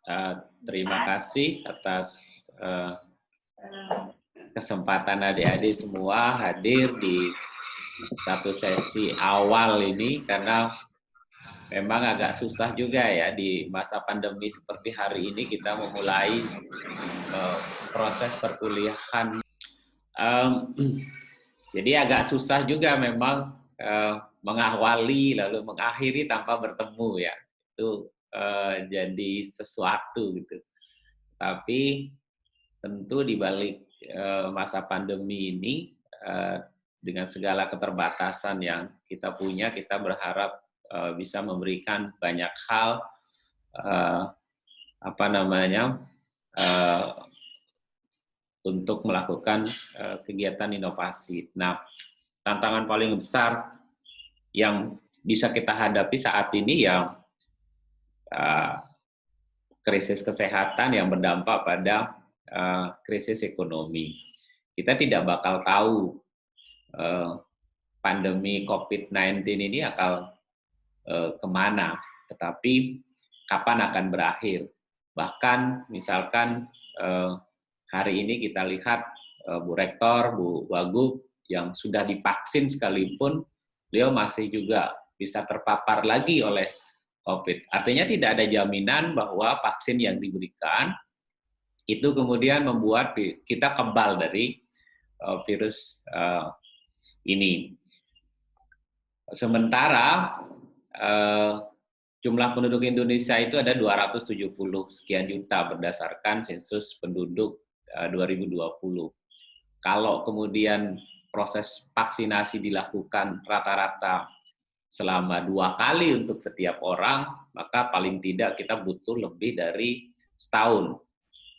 Eh, Terima kasih atas eh, kesempatan adik-adik semua hadir di satu sesi awal ini, karena memang agak susah juga ya di masa pandemi seperti hari ini kita memulai proses perkuliahan. Em, jadi agak susah juga memang mengawali lalu mengakhiri tanpa bertemu ya. Itu jadi sesuatu gitu. Tapi tentu di balik masa pandemi ini, dengan segala keterbatasan yang kita punya, kita berharap bisa memberikan banyak hal, apa namanya, untuk melakukan kegiatan inovasi. Nah, tantangan paling besar yang bisa kita hadapi saat ini ya krisis kesehatan yang berdampak pada krisis ekonomi. Kita tidak bakal tahu pandemi COVID-19 ini akan kemana, tetapi kapan akan berakhir. Bahkan misalkan hari ini kita lihat Bu Rektor, Bu Wagub yang sudah divaksin sekalipun, beliau masih juga bisa terpapar lagi oleh COVID. Artinya tidak ada jaminan bahwa vaksin yang diberikan itu kemudian membuat kita kebal dari virus ini. Sementara jumlah penduduk Indonesia itu ada 270 sekian juta berdasarkan sensus penduduk 2020. Kalau kemudian proses vaksinasi dilakukan rata-rata selama 2 kali untuk setiap orang, maka paling tidak kita butuh lebih dari setahun.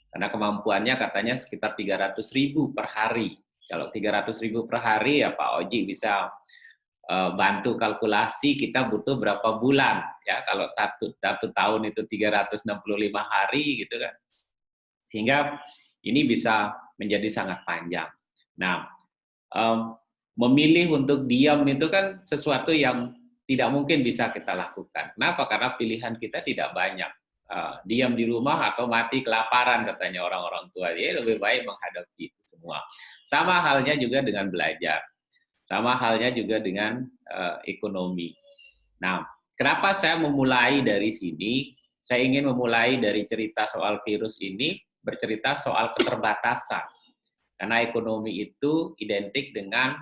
Karena kemampuannya katanya sekitar 300.000 per hari. Kalau 300.000 per hari ya Pak Oji bisa bantu kalkulasi kita butuh berapa bulan ya, kalau satu tahun itu 365 hari gitu kan, sehingga ini bisa menjadi sangat panjang. Nah, memilih untuk diam itu kan sesuatu yang tidak mungkin bisa kita lakukan. Kenapa? Karena pilihan kita tidak banyak. Diam di rumah atau mati kelaparan katanya orang-orang tua. Jadi lebih baik menghadapi itu semua. Sama halnya juga dengan belajar. Sama halnya juga dengan ekonomi. Nah, kenapa saya memulai dari sini? Saya ingin memulai dari cerita soal virus ini, bercerita soal keterbatasan. Karena ekonomi itu identik dengan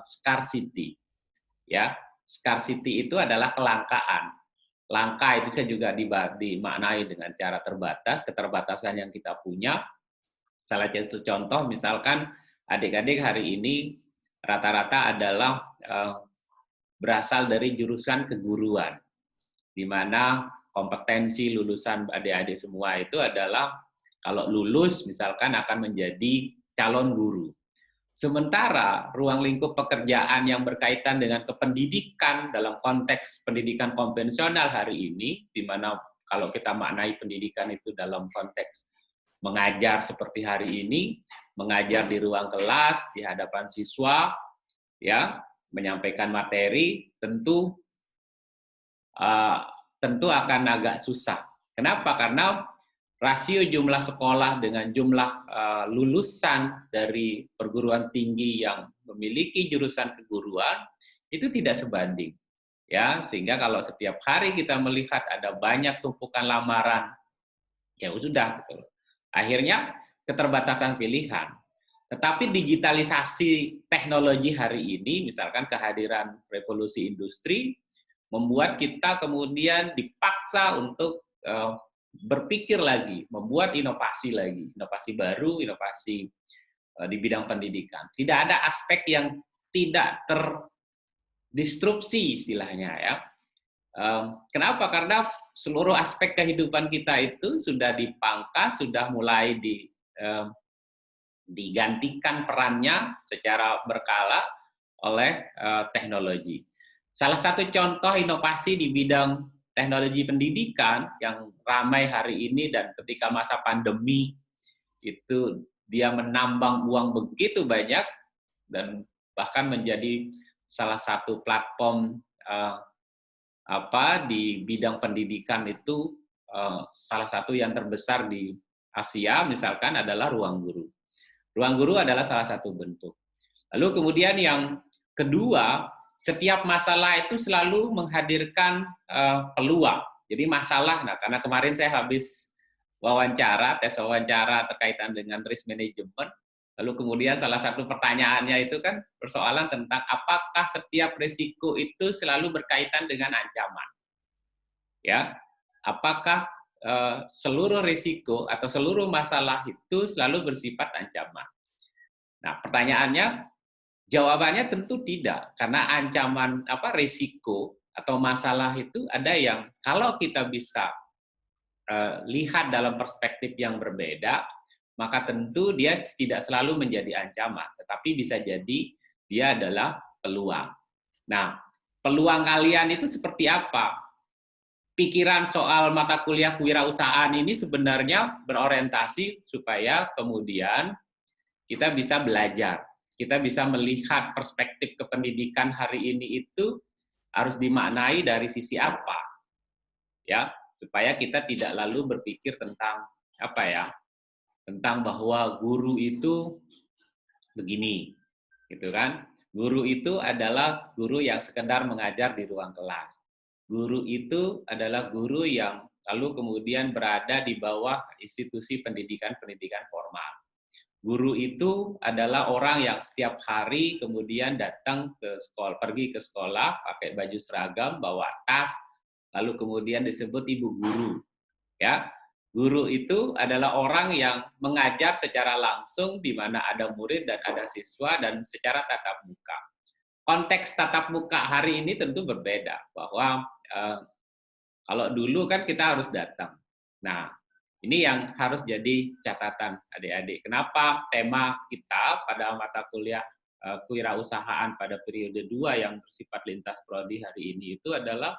scarcity. Ya, scarcity itu adalah kelangkaan. Langka itu saya juga dimaknai dengan cara terbatas, keterbatasan yang kita punya. Salah satu contoh misalkan adik-adik hari ini rata-rata adalah berasal dari jurusan keguruan, di mana kompetensi lulusan adik-adik semua itu adalah kalau lulus misalkan akan menjadi calon guru. Sementara ruang lingkup pekerjaan yang berkaitan dengan kependidikan dalam konteks pendidikan konvensional hari ini, di mana kalau kita maknai pendidikan itu dalam konteks mengajar seperti hari ini, mengajar di ruang kelas, di hadapan siswa, ya, menyampaikan materi, tentu akan agak susah. Kenapa? Karena rasio jumlah sekolah dengan jumlah lulusan dari perguruan tinggi yang memiliki jurusan keguruan itu tidak sebanding. Ya, sehingga kalau setiap hari kita melihat ada banyak tumpukan lamaran, ya sudah, akhirnya keterbatasan pilihan. Tetapi digitalisasi teknologi hari ini, misalkan kehadiran revolusi industri, membuat kita kemudian dipaksa untuk berpikir lagi, membuat inovasi lagi, inovasi baru, inovasi di bidang pendidikan. Tidak ada aspek yang tidak terdistrupsi istilahnya ya. Kenapa? Karena seluruh aspek kehidupan kita itu sudah dipangkas, sudah mulai digantikan perannya secara berkala oleh teknologi. Salah satu contoh inovasi di bidang teknologi pendidikan yang ramai hari ini dan ketika masa pandemi itu dia menambang uang begitu banyak dan bahkan menjadi salah satu platform di bidang pendidikan itu salah satu yang terbesar di Asia misalkan adalah ruang guru. Ruang guru adalah salah satu bentuk. Lalu kemudian yang kedua, setiap masalah itu selalu menghadirkan peluang. Jadi masalah, nah karena kemarin saya habis tes wawancara terkaitan dengan risk management, lalu kemudian salah satu pertanyaannya itu kan persoalan tentang apakah setiap risiko itu selalu berkaitan dengan ancaman. Ya, apakah seluruh risiko atau seluruh masalah itu selalu bersifat ancaman? Nah, pertanyaannya, jawabannya tentu tidak, karena ancaman risiko atau masalah itu ada yang kalau kita bisa lihat dalam perspektif yang berbeda, maka tentu dia tidak selalu menjadi ancaman, tetapi bisa jadi dia adalah peluang. Nah, peluang kalian itu seperti apa? Pikiran soal mata kuliah kewirausahaan ini sebenarnya berorientasi supaya kemudian kita bisa belajar, kita bisa melihat perspektif kependidikan hari ini itu harus dimaknai dari sisi apa, ya, supaya kita tidak lalu berpikir tentang tentang bahwa guru itu begini, gitu kan? Guru itu adalah guru yang sekedar mengajar di ruang kelas. Guru itu adalah guru yang lalu kemudian berada di bawah institusi pendidikan formal. Guru itu adalah orang yang setiap hari kemudian datang ke sekolah, pergi ke sekolah, pakai baju seragam, bawa tas, lalu kemudian disebut ibu guru. Ya, guru itu adalah orang yang mengajar secara langsung di mana ada murid dan ada siswa dan secara tatap muka. Konteks tatap muka hari ini tentu berbeda, bahwa kalau dulu kan kita harus datang. Nah, ini yang harus jadi catatan adik-adik. Kenapa tema kita pada mata kuliah kewirausahaan pada periode 2 yang bersifat lintas prodi hari ini itu adalah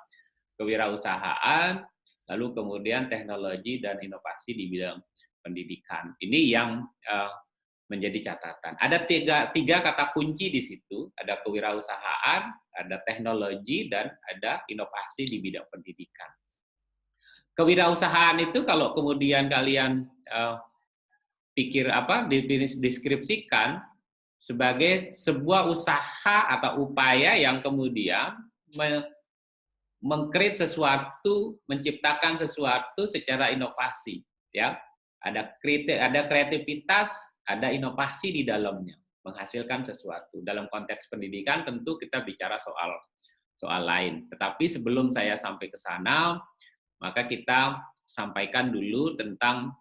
kewirausahaan, lalu kemudian teknologi dan inovasi di bidang pendidikan. Ini yang menjadi catatan. Ada tiga kata kunci di situ, ada kewirausahaan, ada teknologi, dan ada inovasi di bidang pendidikan. Kewirausahaan itu kalau kemudian kalian deskripsikan sebagai sebuah usaha atau upaya yang kemudian meng-create sesuatu, menciptakan sesuatu secara inovasi, ya. Ada kreativitas, ada inovasi di dalamnya, menghasilkan sesuatu. Dalam konteks pendidikan tentu kita bicara soal lain. Tetapi sebelum saya sampai ke sana, maka kita sampaikan dulu tentang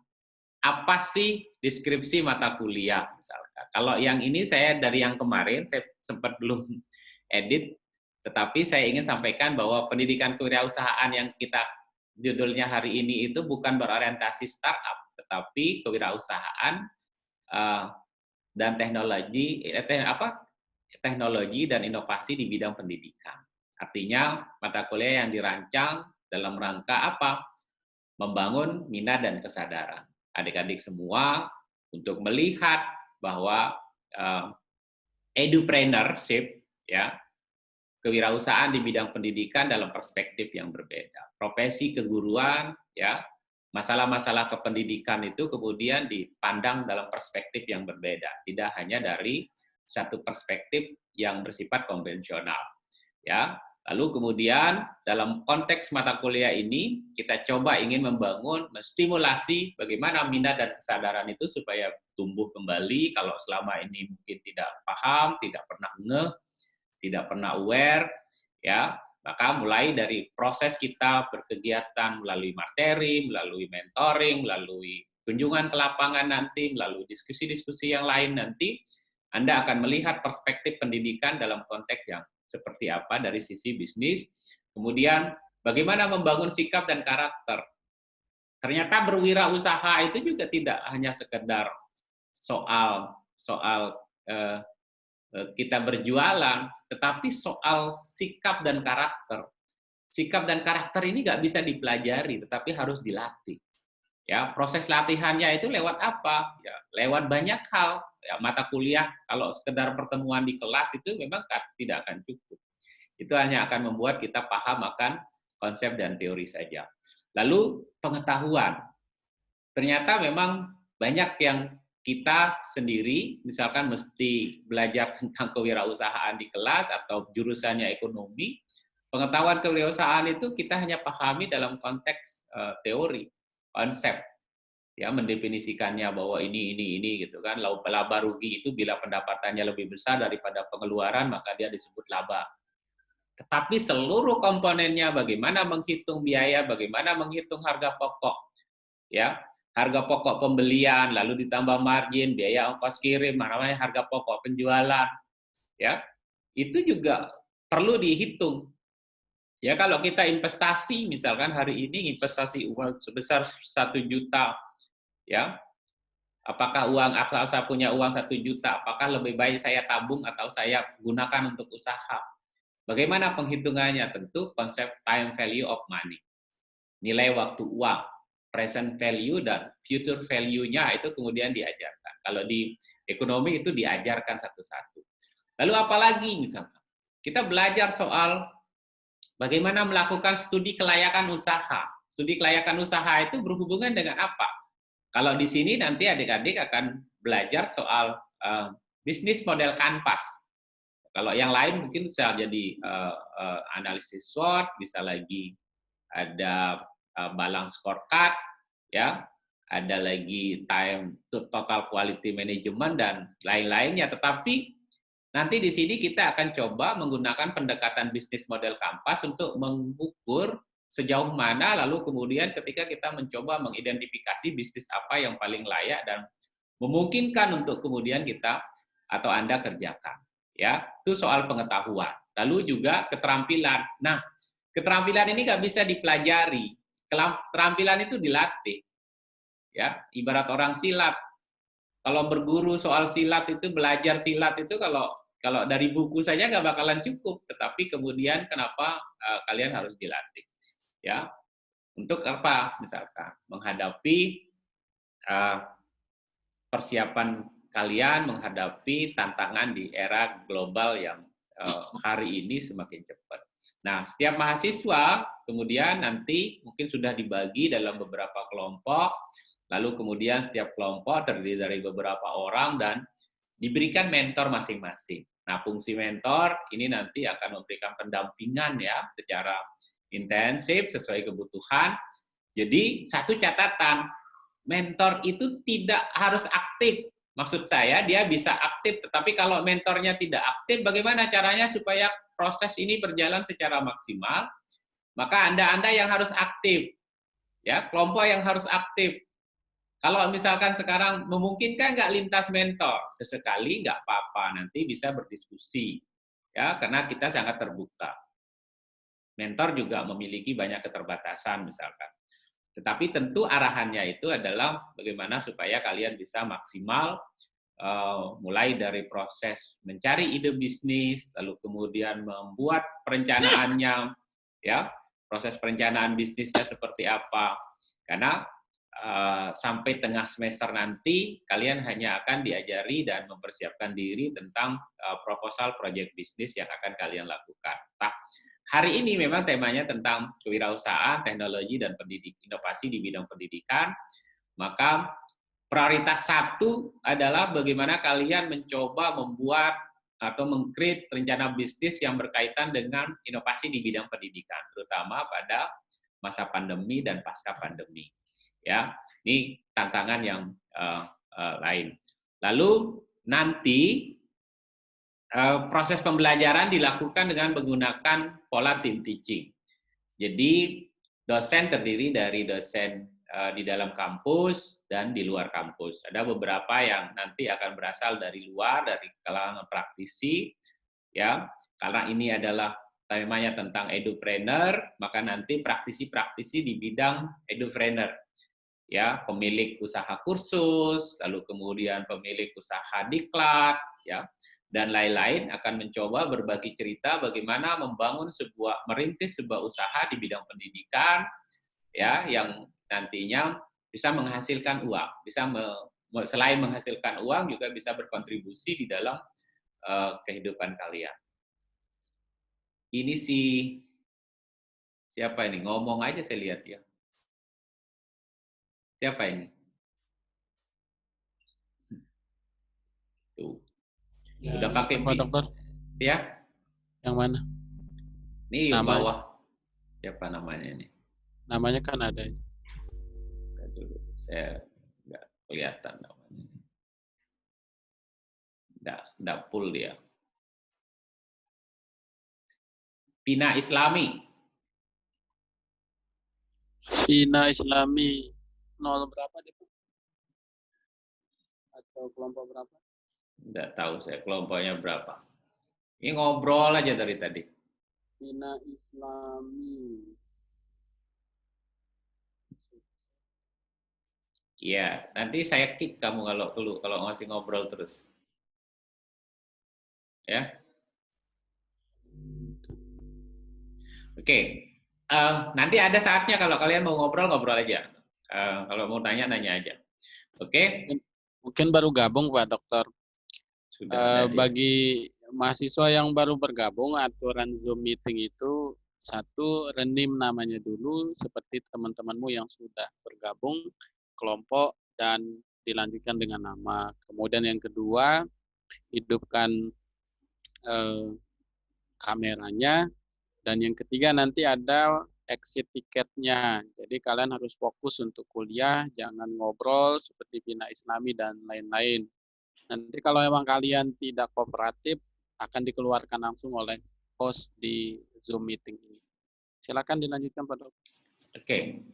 apa sih deskripsi mata kuliah misalkan. Kalau yang ini saya dari yang kemarin, saya sempat belum edit, tetapi saya ingin sampaikan bahwa pendidikan kewirausahaan yang kita judulnya hari ini itu bukan berorientasi startup, tetapi kewirausahaan dan teknologi dan inovasi di bidang pendidikan. Artinya mata kuliah yang dirancang dalam rangka apa? Membangun minat dan kesadaran adik-adik semua untuk melihat bahwa edupreneurship, ya, kewirausahaan di bidang pendidikan dalam perspektif yang berbeda. Profesi keguruan, ya, masalah-masalah kependidikan itu kemudian dipandang dalam perspektif yang berbeda, tidak hanya dari satu perspektif yang bersifat konvensional. Ya, lalu kemudian dalam konteks mata kuliah ini kita coba ingin menstimulasi bagaimana minat dan kesadaran itu supaya tumbuh kembali. Kalau selama ini mungkin tidak paham, tidak pernah ngeh, tidak pernah aware, ya, maka mulai dari proses kita berkegiatan melalui materi, melalui mentoring, melalui kunjungan ke lapangan nanti, melalui diskusi-diskusi yang lain nanti, Anda akan melihat perspektif pendidikan dalam konteks yang seperti apa dari sisi bisnis, kemudian bagaimana membangun sikap dan karakter. Ternyata berwirausaha itu juga tidak hanya sekedar soal kita berjualan, tetapi soal sikap dan karakter. Sikap dan karakter ini nggak bisa dipelajari, tetapi harus dilatih. Ya, proses latihannya itu lewat apa? Ya, lewat banyak hal. Ya, mata kuliah kalau sekedar pertemuan di kelas itu memang tidak akan cukup. Itu hanya akan membuat kita paham akan konsep dan teori saja. Lalu pengetahuan. Ternyata memang banyak yang kita sendiri, misalkan mesti belajar tentang kewirausahaan di kelas atau jurusannya ekonomi, pengetahuan kewirausahaan itu kita hanya pahami dalam konteks teori, konsep, ya mendefinisikannya bahwa ini gitu kan. Laba rugi itu bila pendapatannya lebih besar daripada pengeluaran maka dia disebut laba. Tetapi seluruh komponennya, bagaimana menghitung biaya, bagaimana menghitung harga pokok, ya, harga pokok pembelian, lalu ditambah margin, biaya ongkos kirim, namanya harga pokok penjualan, ya, itu juga perlu dihitung. Ya, kalau kita investasi, misalkan hari ini investasi uang sebesar 1 juta, ya, apakah asal saya punya uang 1 juta, apakah lebih baik saya tabung atau saya gunakan untuk usaha? Bagaimana penghitungannya? Tentu konsep time value of money, nilai waktu uang, present value dan future value-nya itu kemudian diajarkan. Kalau di ekonomi itu diajarkan satu-satu. Lalu apalagi misalkan, kita belajar soal bagaimana melakukan studi kelayakan usaha. Studi kelayakan usaha itu berhubungan dengan apa? Kalau di sini nanti adik-adik akan belajar soal bisnis model kanvas. Kalau yang lain mungkin bisa jadi analisis SWOT, bisa lagi ada balance scorecard, ya, ada lagi time to total quality management dan lain-lainnya. Tetapi nanti di sini kita akan coba menggunakan pendekatan bisnis model kanvas untuk mengukur sejauh mana, lalu kemudian ketika kita mencoba mengidentifikasi bisnis apa yang paling layak dan memungkinkan untuk kemudian kita atau Anda kerjakan. Ya, itu soal pengetahuan. Lalu juga keterampilan. Nah, keterampilan ini nggak bisa dipelajari. Keterampilan itu dilatih. Ya, ibarat orang silat. Kalau berguru soal silat itu, belajar silat itu kalau kalau dari buku saja nggak bakalan cukup. Tetapi kemudian kenapa kalian harus dilatih? Ya, untuk apa? Misalkan menghadapi persiapan kalian menghadapi tantangan di era global yang hari ini semakin cepat. Nah, setiap mahasiswa kemudian nanti mungkin sudah dibagi dalam beberapa kelompok, lalu kemudian setiap kelompok terdiri dari beberapa orang dan diberikan mentor masing-masing. Nah, fungsi mentor ini nanti akan memberikan pendampingan ya secara intensif sesuai kebutuhan. Jadi, satu catatan, mentor itu tidak harus aktif. Maksud saya, dia bisa aktif, tetapi kalau mentornya tidak aktif, bagaimana caranya supaya proses ini berjalan secara maksimal? Maka Anda yang harus aktif, ya, kelompok yang harus aktif. Kalau misalkan sekarang memungkinkan nggak lintas mentor, sesekali nggak apa-apa, nanti bisa berdiskusi, ya, karena kita sangat terbuka. Mentor juga memiliki banyak keterbatasan, misalkan. Tetapi tentu arahannya itu adalah bagaimana supaya kalian bisa maksimal mulai dari proses mencari ide bisnis, lalu kemudian membuat perencanaannya, ya, proses perencanaan bisnisnya seperti apa. Karena sampai tengah semester nanti kalian hanya akan diajari dan mempersiapkan diri tentang proposal proyek bisnis yang akan kalian lakukan. Nah, hari ini memang temanya tentang kewirausahaan, teknologi, dan inovasi di bidang pendidikan. Maka prioritas satu adalah bagaimana kalian mencoba membuat atau meng-create rencana bisnis yang berkaitan dengan inovasi di bidang pendidikan, terutama pada masa pandemi dan pasca pandemi. Ya, ini tantangan yang lain. Lalu nanti proses pembelajaran dilakukan dengan menggunakan pola team teaching. Jadi dosen terdiri dari dosen di dalam kampus dan di luar kampus. Ada beberapa yang nanti akan berasal dari luar, dari kalangan praktisi, ya. Karena ini adalah temanya tentang edupreneur, maka nanti praktisi-praktisi di bidang edupreneur, ya, pemilik usaha kursus, lalu kemudian pemilik usaha diklat, ya, dan lain-lain akan mencoba berbagi cerita bagaimana merintis sebuah usaha di bidang pendidikan, ya, yang nantinya bisa menghasilkan uang, selain menghasilkan uang juga bisa berkontribusi di dalam kehidupan kalian. Ini siapa ini? Ngomong aja saya lihat ya. Siapa ini? Tuh. Udah Yang pakai apa dokter? ya? Yang mana? Nih yang Nama bawah. Siapa namanya ini? namanya kan ada. Dulu saya nggak kelihatan namanya. Nggak full dia. Pina Islami. Cina Islami 0 berapa dia? Atau kelompok berapa? Nggak tahu saya kelompoknya berapa. Ini ngobrol aja dari tadi. Cina Islami. Iya, nanti saya kick kamu kalau masih ngobrol terus. Ya, oke. Nanti ada saatnya kalau kalian mau ngobrol aja. Kalau mau nanya aja. Oke, Mungkin baru gabung Pak Dokter. sudah ada dia. Bagi mahasiswa yang baru bergabung, aturan Zoom meeting itu satu, renim namanya dulu seperti teman-temanmu yang sudah bergabung kelompok dan dilanjutkan dengan nama. Kemudian yang kedua, hidupkan eh, kameranya. Dan yang ketiga nanti ada exit tiketnya. Jadi kalian harus fokus untuk kuliah, jangan ngobrol seperti Bina Islami dan lain-lain. Nanti kalau memang kalian tidak kooperatif, akan dikeluarkan langsung oleh host di Zoom meeting ini. Silakan dilanjutkan Pak Dok. Oke,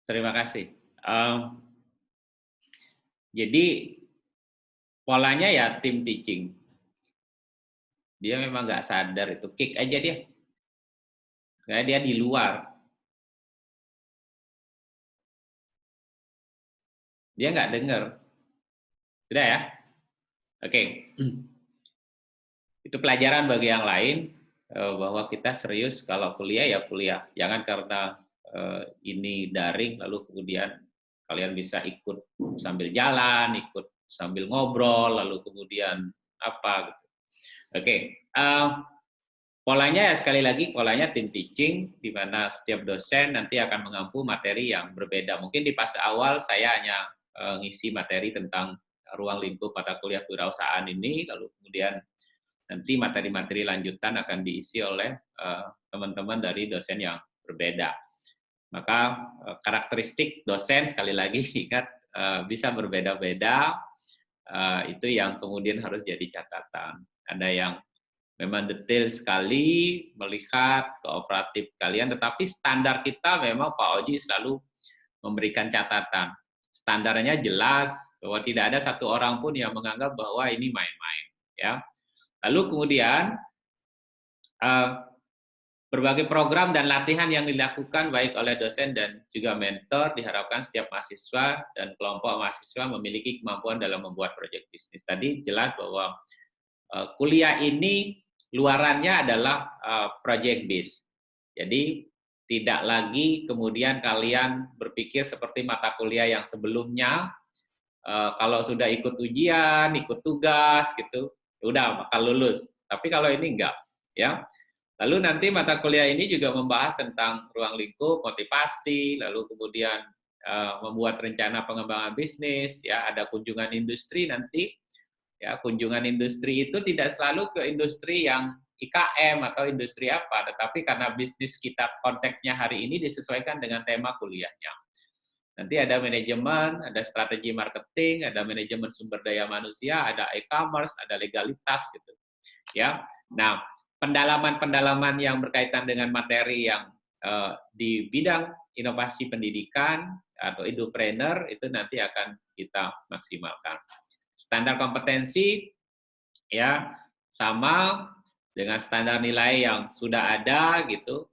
terima kasih. Jadi polanya ya tim teaching. Dia memang nggak sadar itu, kick aja dia. Karena dia di luar. Dia nggak dengar. Sudah ya? Oke. Itu pelajaran bagi yang lain bahwa kita serius kalau kuliah ya kuliah. Jangan karena ini daring lalu kemudian kalian bisa ikut sambil jalan, ikut sambil ngobrol, lalu kemudian apa gitu. Oke. Polanya ya sekali lagi polanya tim teaching di mana setiap dosen nanti akan mengampu materi yang berbeda. Mungkin di fase awal saya hanya ngisi materi tentang ruang lingkup mata kuliah kewirausahaan ini, lalu kemudian nanti materi-materi lanjutan akan diisi oleh teman-teman dari dosen yang berbeda. Maka karakteristik dosen sekali lagi ingat bisa berbeda-beda, itu yang kemudian harus jadi catatan. Ada yang memang detail sekali melihat kooperatif kalian, tetapi standar kita memang Pak Oji selalu memberikan catatan. Standarnya jelas bahwa tidak ada satu orang pun yang menganggap bahwa ini main-main. Ya. Lalu kemudian berbagai program dan latihan yang dilakukan baik oleh dosen dan juga mentor diharapkan setiap mahasiswa dan kelompok mahasiswa memiliki kemampuan dalam membuat proyek bisnis. Tadi jelas bahwa kuliah ini luarannya adalah project based. Jadi tidak lagi kemudian kalian berpikir seperti mata kuliah yang sebelumnya, kalau sudah ikut ujian, ikut tugas gitu, udah bakal lulus. Tapi kalau ini enggak, ya. Lalu nanti mata kuliah ini juga membahas tentang ruang lingkup, motivasi, lalu kemudian membuat rencana pengembangan bisnis, ya ada kunjungan industri nanti. Ya, kunjungan industri itu tidak selalu ke industri yang IKM atau industri apa, tetapi karena bisnis kita konteksnya hari ini disesuaikan dengan tema kuliahnya. Nanti ada manajemen, ada strategi marketing, ada manajemen sumber daya manusia, ada e-commerce, ada legalitas gitu. Ya. Nah, pendalaman-pendalaman yang berkaitan dengan materi yang di bidang inovasi pendidikan atau edupreneur itu nanti akan kita maksimalkan. Standar kompetensi ya sama dengan standar nilai yang sudah ada gitu,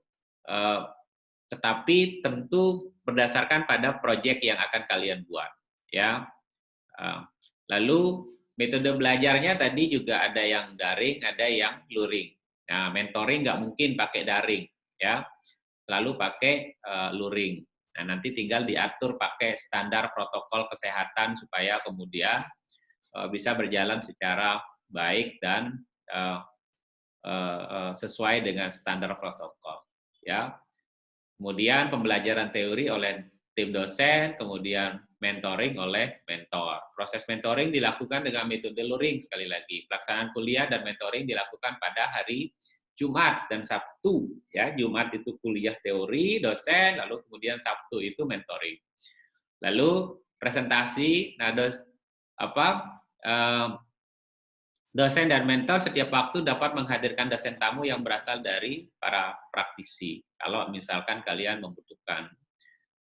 tetapi tentu berdasarkan pada proyek yang akan kalian buat ya. Lalu metode belajarnya tadi juga ada yang daring, ada yang luring. Nah, mentoring nggak mungkin pakai daring ya, lalu pakai luring. Nah, nanti tinggal diatur pakai standar protokol kesehatan supaya kemudian bisa berjalan secara baik dan sesuai dengan standar protokol. Ya. Kemudian pembelajaran teori oleh tim dosen, kemudian mentoring oleh mentor. Proses mentoring dilakukan dengan metode luring sekali lagi. Pelaksanaan kuliah dan mentoring dilakukan pada hari Jumat dan Sabtu. Ya, Jumat itu kuliah teori, dosen, lalu kemudian Sabtu itu mentoring. Lalu presentasi, nah dosen dan mentor setiap waktu dapat menghadirkan dosen tamu yang berasal dari para praktisi. Kalau misalkan kalian membutuhkan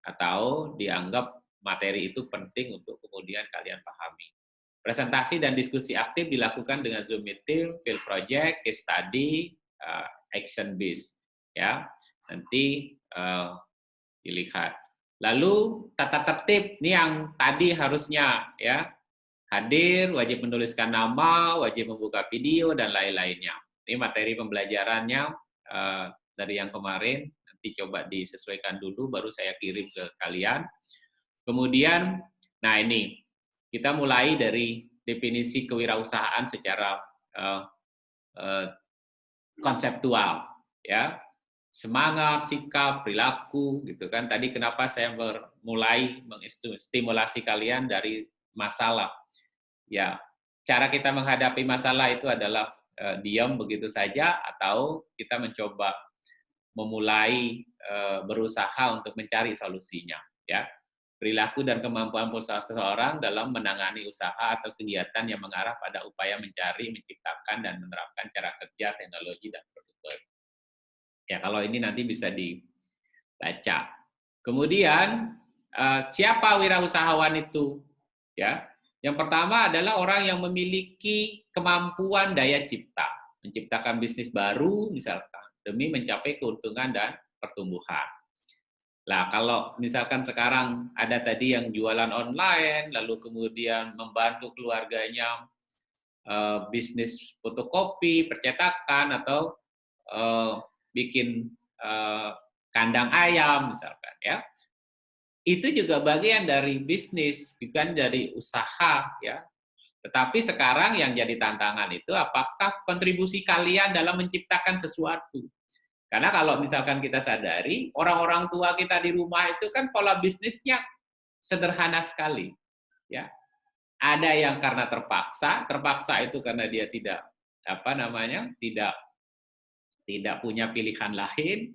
atau dianggap materi itu penting untuk kemudian kalian pahami. Presentasi dan diskusi aktif dilakukan dengan Zoom meeting, field project, case study, action based. Ya, nanti dilihat. Lalu tata tertib, ini yang tadi harusnya ya hadir, wajib menuliskan nama, wajib membuka video dan lain-lainnya. Ini materi pembelajarannya dari yang kemarin. Nanti coba disesuaikan dulu, baru saya kirim ke kalian. Kemudian, nah ini, kita mulai dari definisi kewirausahaan secara konseptual, ya. Semangat, sikap, perilaku, gitu kan. Tadi kenapa saya mulai mengistimulasi kalian dari masalah. Ya, cara kita menghadapi masalah itu adalah diam begitu saja, atau kita mencoba memulai berusaha untuk mencari solusinya, ya. Perilaku dan kemampuan seseorang dalam menangani usaha atau kegiatan yang mengarah pada upaya mencari, menciptakan dan menerapkan cara kerja, teknologi dan produk baru. Ya, kalau ini nanti bisa dibaca. Kemudian siapa wirausahawan itu? Ya, yang pertama adalah orang yang memiliki kemampuan daya cipta, menciptakan bisnis baru misalkan demi mencapai keuntungan dan pertumbuhan. Nah, kalau misalkan sekarang ada tadi yang jualan online, lalu kemudian membantu keluarganya bisnis fotokopi, percetakan, atau bikin kandang ayam misalkan, ya, itu juga bagian dari bisnis, bukan dari usaha, ya. Tetapi sekarang yang jadi tantangan itu apakah kontribusi kalian dalam menciptakan sesuatu. Karena kalau misalkan kita sadari, orang-orang tua kita di rumah itu kan pola bisnisnya sederhana sekali. Ya, ada yang karena terpaksa itu karena dia tidak tidak punya pilihan lain.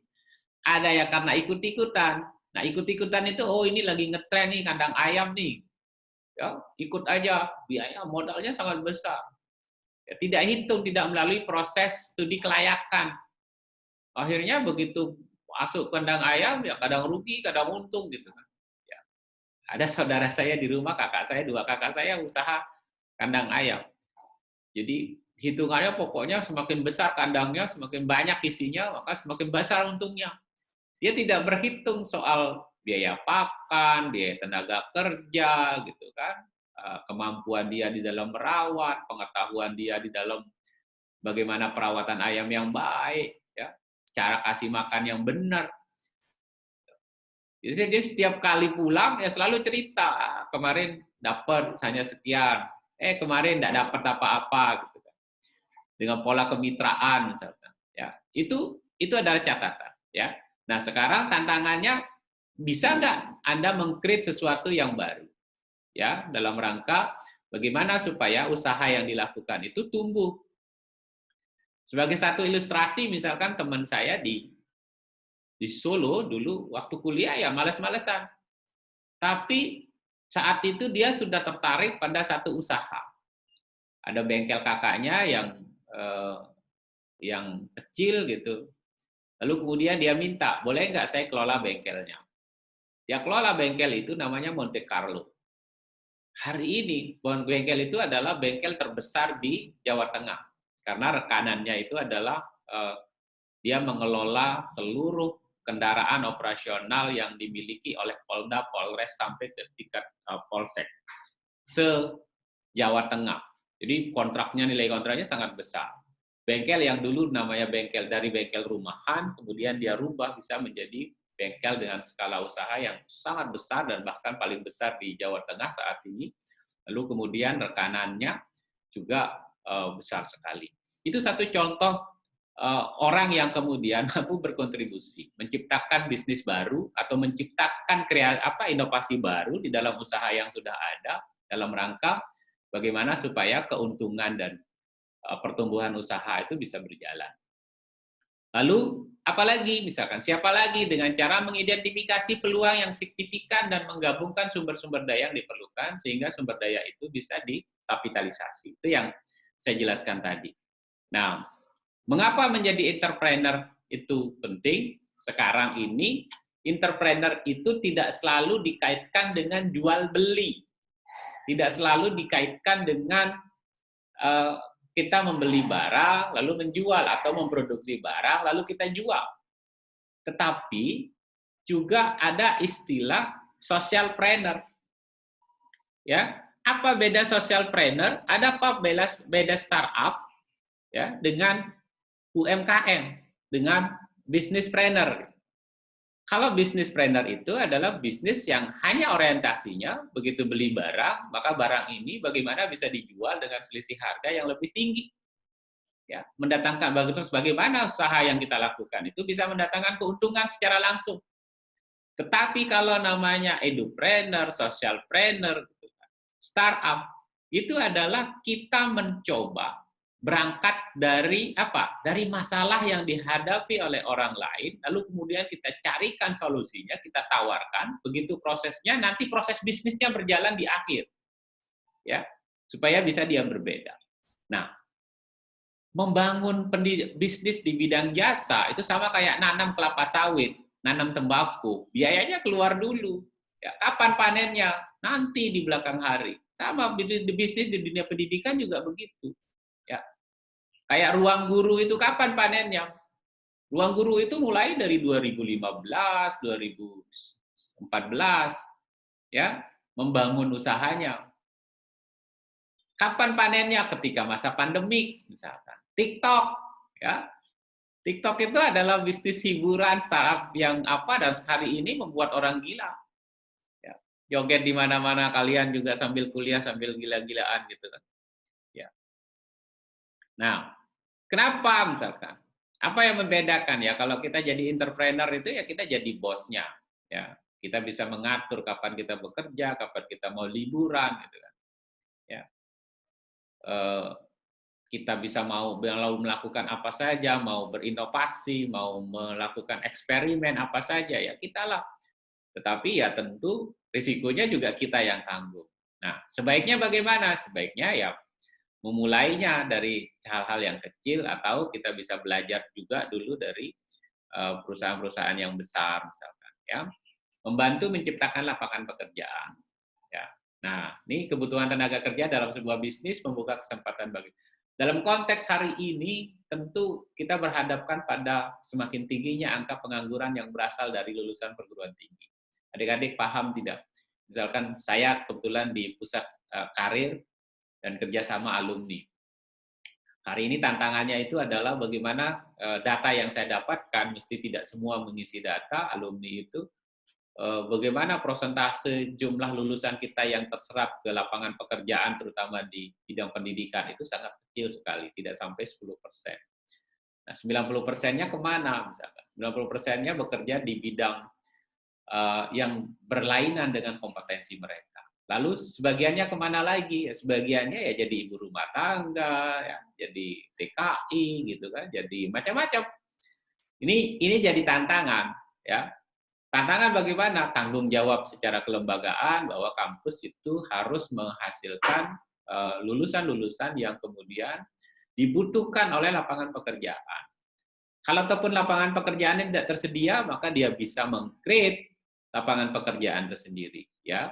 Ada yang karena ikut-ikutan. Nah, ikut-ikutan itu, oh ini lagi ngetren nih kandang ayam nih, ya ikut aja, biaya modalnya sangat besar. Ya, tidak hitung, tidak melalui proses studi kelayakan. Akhirnya begitu masuk kandang ayam, ya kadang rugi, kadang untung gitu kan. Ya. Ada saudara saya di rumah, dua kakak saya usaha kandang ayam. Jadi hitungannya pokoknya semakin besar kandangnya, semakin banyak isinya, maka semakin besar untungnya. Dia tidak berhitung soal biaya pakan, biaya tenaga kerja, gitu kan, kemampuan dia di dalam merawat, pengetahuan dia di dalam bagaimana perawatan ayam yang baik, ya, cara kasih makan yang benar. Jadi dia setiap kali pulang ya selalu cerita, kemarin dapat hanya sekian, kemarin tidak dapat apa-apa, gitu kan. Dengan pola kemitraan misalnya, ya itu adalah catatan, ya. Nah sekarang tantangannya bisa nggak Anda meng-create sesuatu yang baru, ya, dalam rangka bagaimana supaya usaha yang dilakukan itu tumbuh. Sebagai satu ilustrasi, misalkan teman saya di Solo dulu waktu kuliah ya males-malesan. Tapi saat itu dia sudah tertarik pada satu usaha. Ada bengkel kakaknya yang kecil gitu. Lalu kemudian dia minta, boleh nggak saya kelola bengkelnya? Dia kelola bengkel itu namanya Monte Carlo. Hari ini bengkel itu adalah bengkel terbesar di Jawa Tengah. Karena rekanannya itu adalah dia mengelola seluruh kendaraan operasional yang dimiliki oleh Polda, Polres, sampai ke tingkat Polsek se-Jawa Tengah. Jadi nilai kontraknya sangat besar. Bengkel yang dulu namanya dari bengkel rumahan, kemudian dia rubah bisa menjadi bengkel dengan skala usaha yang sangat besar dan bahkan paling besar di Jawa Tengah saat ini. Lalu kemudian rekanannya juga besar sekali. Itu satu contoh orang yang kemudian mampu berkontribusi, menciptakan bisnis baru atau menciptakan inovasi baru di dalam usaha yang sudah ada dalam rangka bagaimana supaya keuntungan dan pertumbuhan usaha itu bisa berjalan. Lalu apalagi misalkan siapa lagi dengan cara mengidentifikasi peluang yang signifikan dan menggabungkan sumber-sumber daya yang diperlukan sehingga sumber daya itu bisa dikapitalisasi. Itu yang saya jelaskan tadi. Nah, mengapa menjadi entrepreneur itu penting? Sekarang ini entrepreneur itu tidak selalu dikaitkan dengan jual beli. Tidak selalu dikaitkan dengan kita membeli barang, lalu menjual, atau memproduksi barang, lalu kita jual. Tetapi juga ada istilah socialpreneur. Ya, apa beda socialpreneur? Ada apa beda startup ya dengan UMKM, dengan businesspreneur? Kalau businesspreneur itu adalah bisnis yang hanya orientasinya begitu beli barang, maka barang ini bagaimana bisa dijual dengan selisih harga yang lebih tinggi. Ya, mendatangkan terus bagaimana usaha yang kita lakukan itu bisa mendatangkan keuntungan secara langsung. Tetapi kalau namanya edupreneur, socialpreneur, startup, itu adalah kita mencoba berangkat dari apa? Dari masalah yang dihadapi oleh orang lain, lalu kemudian kita carikan solusinya, kita tawarkan, begitu prosesnya, nanti proses bisnisnya berjalan di akhir. Ya, supaya bisa dia berbeda. Nah, membangun bisnis di bidang jasa itu sama kayak nanam kelapa sawit, nanam tembakau, biayanya keluar dulu. Ya, kapan panennya? Nanti di belakang hari. Sama di bisnis di dunia pendidikan juga begitu. Ya. Kayak ruang guru itu kapan panennya? Ruang guru itu mulai dari 2015, 2014 ya, membangun usahanya. Kapan panennya? Ketika masa pandemik misalkan. TikTok ya. TikTok itu adalah bisnis hiburan startup yang dan hari ini membuat orang gila. Ya. Joget di mana-mana kalian juga sambil kuliah sambil gila-gilaan gitu kan. Ya. Nah, kenapa misalkan? Apa yang membedakan ya kalau kita jadi entrepreneur itu ya kita jadi bosnya ya. Kita bisa mengatur kapan kita bekerja, kapan kita mau liburan gitu kan. Ya. Kita bisa mau melakukan apa saja, mau berinovasi, mau melakukan eksperimen apa saja ya kitalah. Tetapi ya tentu risikonya juga kita yang tanggung. Nah, sebaiknya bagaimana? Sebaiknya ya memulainya dari hal-hal yang kecil atau kita bisa belajar juga dulu dari perusahaan-perusahaan yang besar misalkan ya. Membantu menciptakan lapangan pekerjaan. Ya. Nah, ini kebutuhan tenaga kerja dalam sebuah bisnis membuka kesempatan bagi. Dalam konteks hari ini, tentu kita berhadapkan pada semakin tingginya angka pengangguran yang berasal dari lulusan perguruan tinggi. Adik-adik paham tidak? Misalkan saya kebetulan di pusat karir dan kerjasama alumni. Hari ini tantangannya itu adalah bagaimana data yang saya dapatkan, mesti tidak semua mengisi data, alumni itu, bagaimana persentase jumlah lulusan kita yang terserap ke lapangan pekerjaan, terutama di bidang pendidikan, itu sangat kecil sekali, tidak sampai 10%. Nah, 90%-nya kemana? Misalkan 90%-nya bekerja di bidang yang berlainan dengan kompetensi mereka. Lalu sebagiannya kemana lagi? Ya, sebagiannya ya jadi ibu rumah tangga, ya, jadi TKI, gitu kan, jadi macam-macam. Ini jadi tantangan, ya. Tantangan bagaimana? Tanggung jawab secara kelembagaan bahwa kampus itu harus menghasilkan lulusan-lulusan yang kemudian dibutuhkan oleh lapangan pekerjaan. Kalau ataupun lapangan pekerjaan yang tidak tersedia, maka dia bisa meng-create lapangan pekerjaan tersendiri. Ya,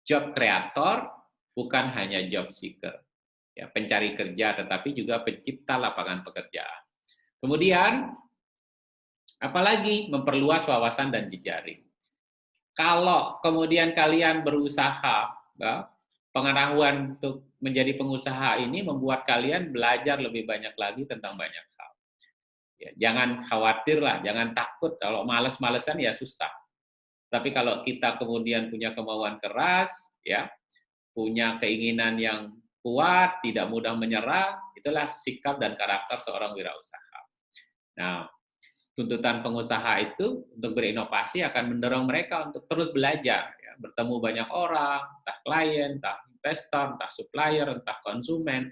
job creator bukan hanya job seeker, ya, pencari kerja, tetapi juga pencipta lapangan pekerjaan. Kemudian apalagi memperluas wawasan dan jejaring. Kalau kemudian kalian berusaha, ya, pengetahuan untuk menjadi pengusaha ini membuat kalian belajar lebih banyak lagi tentang banyak hal. Ya, jangan khawatir lah, jangan takut kalau males-malesan ya susah. Tapi kalau kita kemudian punya kemauan keras, ya, punya keinginan yang kuat, tidak mudah menyerah, itulah sikap dan karakter seorang wirausaha. Nah, tuntutan pengusaha itu untuk berinovasi akan mendorong mereka untuk terus belajar, ya, bertemu banyak orang, entah klien, entah investor, entah supplier, entah konsumen.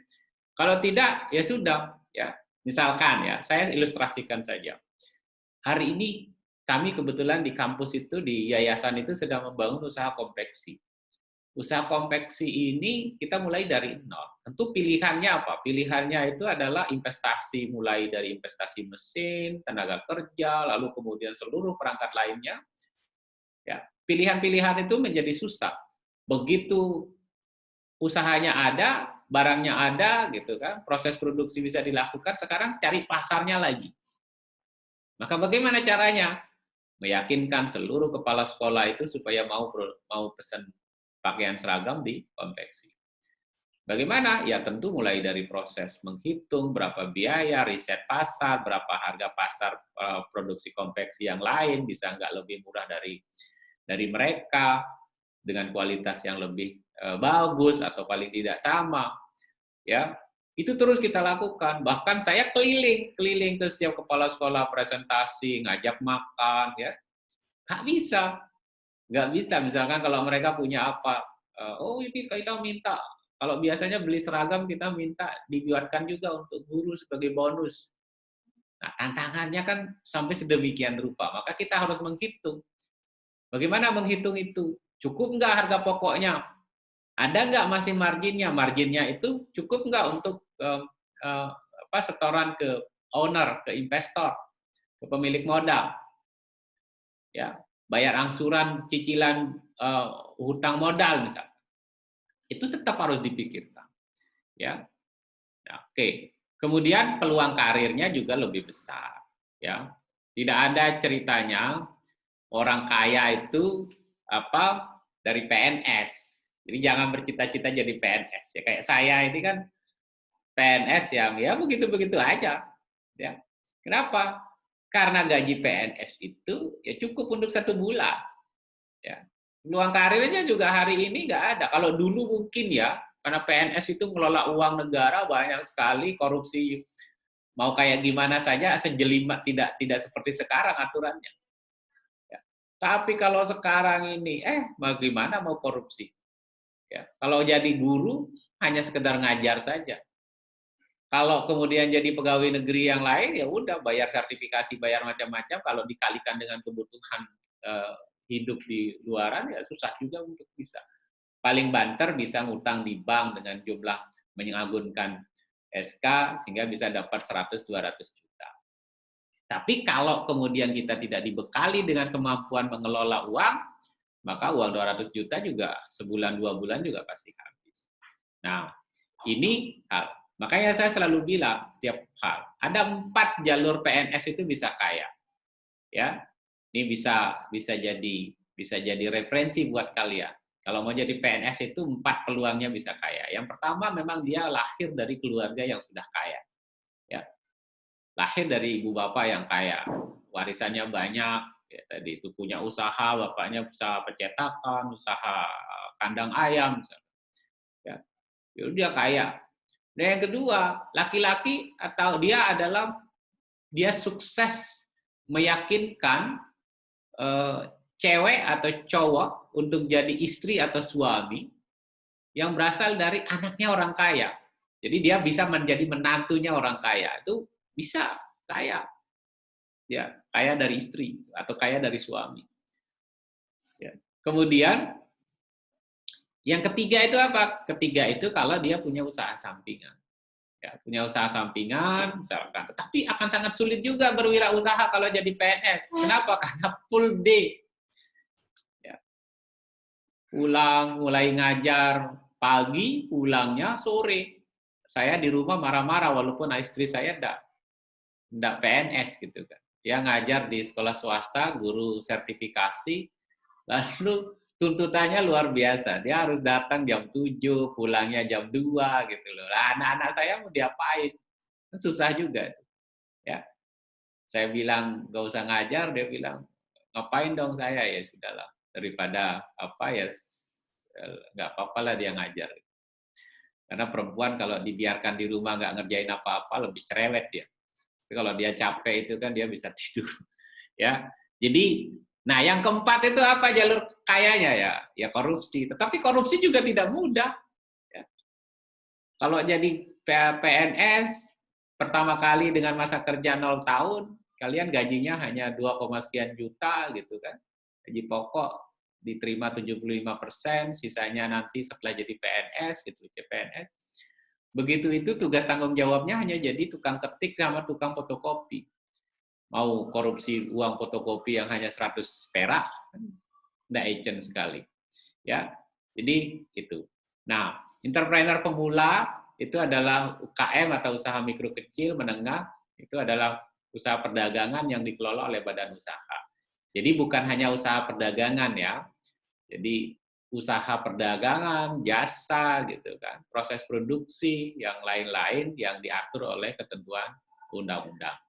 Kalau tidak, ya sudah, ya. Misalkan ya, saya ilustrasikan saja. Hari ini kami kebetulan di kampus itu, di yayasan itu sedang membangun usaha konveksi. Usaha konveksi ini kita mulai dari nol. Tentu pilihannya apa? Pilihannya itu adalah investasi, mulai dari investasi mesin, tenaga kerja, lalu kemudian seluruh perangkat lainnya. Ya, pilihan-pilihan itu menjadi susah. Begitu usahanya ada, barangnya ada, gitu kan, proses produksi bisa dilakukan. Sekarang cari pasarnya lagi. Maka bagaimana caranya? Meyakinkan seluruh kepala sekolah itu supaya mau pesan pakaian seragam di konveksi. Bagaimana? Ya tentu mulai dari proses menghitung berapa biaya, riset pasar, berapa harga pasar produksi konveksi yang lain, bisa nggak lebih murah dari mereka, dengan kualitas yang lebih bagus, atau paling tidak sama. Ya, itu terus kita lakukan. Bahkan saya keliling ke setiap kepala sekolah, presentasi, ngajak makan, ya. Nggak bisa. Misalkan kalau mereka punya apa, oh ini kita minta, kalau biasanya beli seragam kita minta dibuatkan juga untuk guru sebagai bonus. Nah, tantangannya kan sampai sedemikian rupa, maka kita harus menghitung. Bagaimana menghitung itu? Cukup nggak harga pokoknya? Ada nggak masih marginnya? Marginnya itu cukup nggak untuk setoran ke owner, ke investor, ke pemilik modal? Ya, bayar angsuran, cicilan hutang modal misalnya. Itu tetap harus dipikirkan. Ya, nah, oke. Kemudian peluang karirnya juga lebih besar. Ya, tidak ada ceritanya orang kaya itu dari PNS. Jadi jangan bercita-cita jadi PNS. Ya kayak saya ini kan PNS yang ya begitu-begitu aja. Ya. Kenapa? Karena gaji PNS itu ya cukup untuk 1 bulan. Ya. Peluang karirnya juga hari ini nggak ada. Kalau dulu mungkin ya, karena PNS itu mengelola uang negara banyak sekali, korupsi mau kayak gimana saja sejelimet, tidak seperti sekarang aturannya. Ya. Tapi kalau sekarang ini, bagaimana mau korupsi? Ya. Kalau jadi guru hanya sekedar ngajar saja. Kalau kemudian jadi pegawai negeri yang lain, ya udah bayar sertifikasi, bayar macam-macam. Kalau dikalikan dengan kebutuhan hidup di luaran, ya susah juga untuk bisa. Paling banter bisa ngutang di bank dengan jumlah mengagunkan SK sehingga bisa dapat 100-200 juta. Tapi kalau kemudian kita tidak dibekali dengan kemampuan mengelola uang, maka uang 200 juta juga sebulan 2 bulan juga pasti habis. Nah, ini hal. Makanya saya selalu bilang setiap hal, ada 4 jalur PNS itu bisa kaya. Ya. Ini bisa jadi referensi buat kalian. Kalau mau jadi PNS itu 4 peluangnya bisa kaya. Yang pertama memang dia lahir dari keluarga yang sudah kaya. Ya. Lahir dari ibu bapak yang kaya. Warisannya banyak, ya, tadi itu punya usaha, bapaknya usaha percetakan, usaha kandang ayam misalnya. Ya. Dia kaya. Dan yang kedua, laki-laki atau dia sukses meyakinkan cewek atau cowok untuk jadi istri atau suami yang berasal dari anaknya orang kaya. Jadi dia bisa menjadi menantunya orang kaya. Itu bisa kaya. Ya, kaya dari istri atau kaya dari suami. Ya. Kemudian yang ketiga itu apa? Ketiga itu kalau dia punya usaha sampingan. Ya, punya usaha sampingan, misalkan. Tetapi akan sangat sulit juga berwirausaha kalau jadi PNS. Kenapa? Karena full day. Ya. Mulai ngajar pagi, pulangnya sore. Saya di rumah marah-marah walaupun istri saya enggak PNS gitu kan. Dia ngajar di sekolah swasta, guru sertifikasi, lalu tuntutannya luar biasa. Dia harus datang jam 7, pulangnya jam 2 gitu loh. Nah, anak-anak saya mau diapain? Susah juga. Ya. Saya bilang nggak usah ngajar, dia bilang ngapain dong saya, ya sudahlah, daripada nggak apa-apa lah dia ngajar. Karena perempuan kalau dibiarkan di rumah nggak ngerjain apa-apa lebih cerewet dia. Tapi kalau dia capek itu kan dia bisa tidur. Ya, jadi, nah yang keempat itu apa jalur kayanya ya? Ya korupsi. Tetapi korupsi juga tidak mudah. Ya. Kalau jadi PNS pertama kali dengan masa kerja 0 tahun, kalian gajinya hanya 2, sekian juta gitu kan. Gaji pokok diterima 75%, sisanya nanti setelah jadi PNS gitu, CPNS. Begitu itu tugas tanggung jawabnya hanya jadi tukang ketik sama tukang fotokopi. Mau korupsi uang fotokopi yang hanya 100 perak, tidak agent sekali. Ya, jadi itu. Nah, entrepreneur pemula itu adalah UKM atau usaha mikro kecil menengah, itu adalah usaha perdagangan yang dikelola oleh badan usaha. Jadi bukan hanya usaha perdagangan ya. Jadi usaha perdagangan, jasa gitu kan, proses produksi yang lain-lain yang diatur oleh ketentuan undang-undang.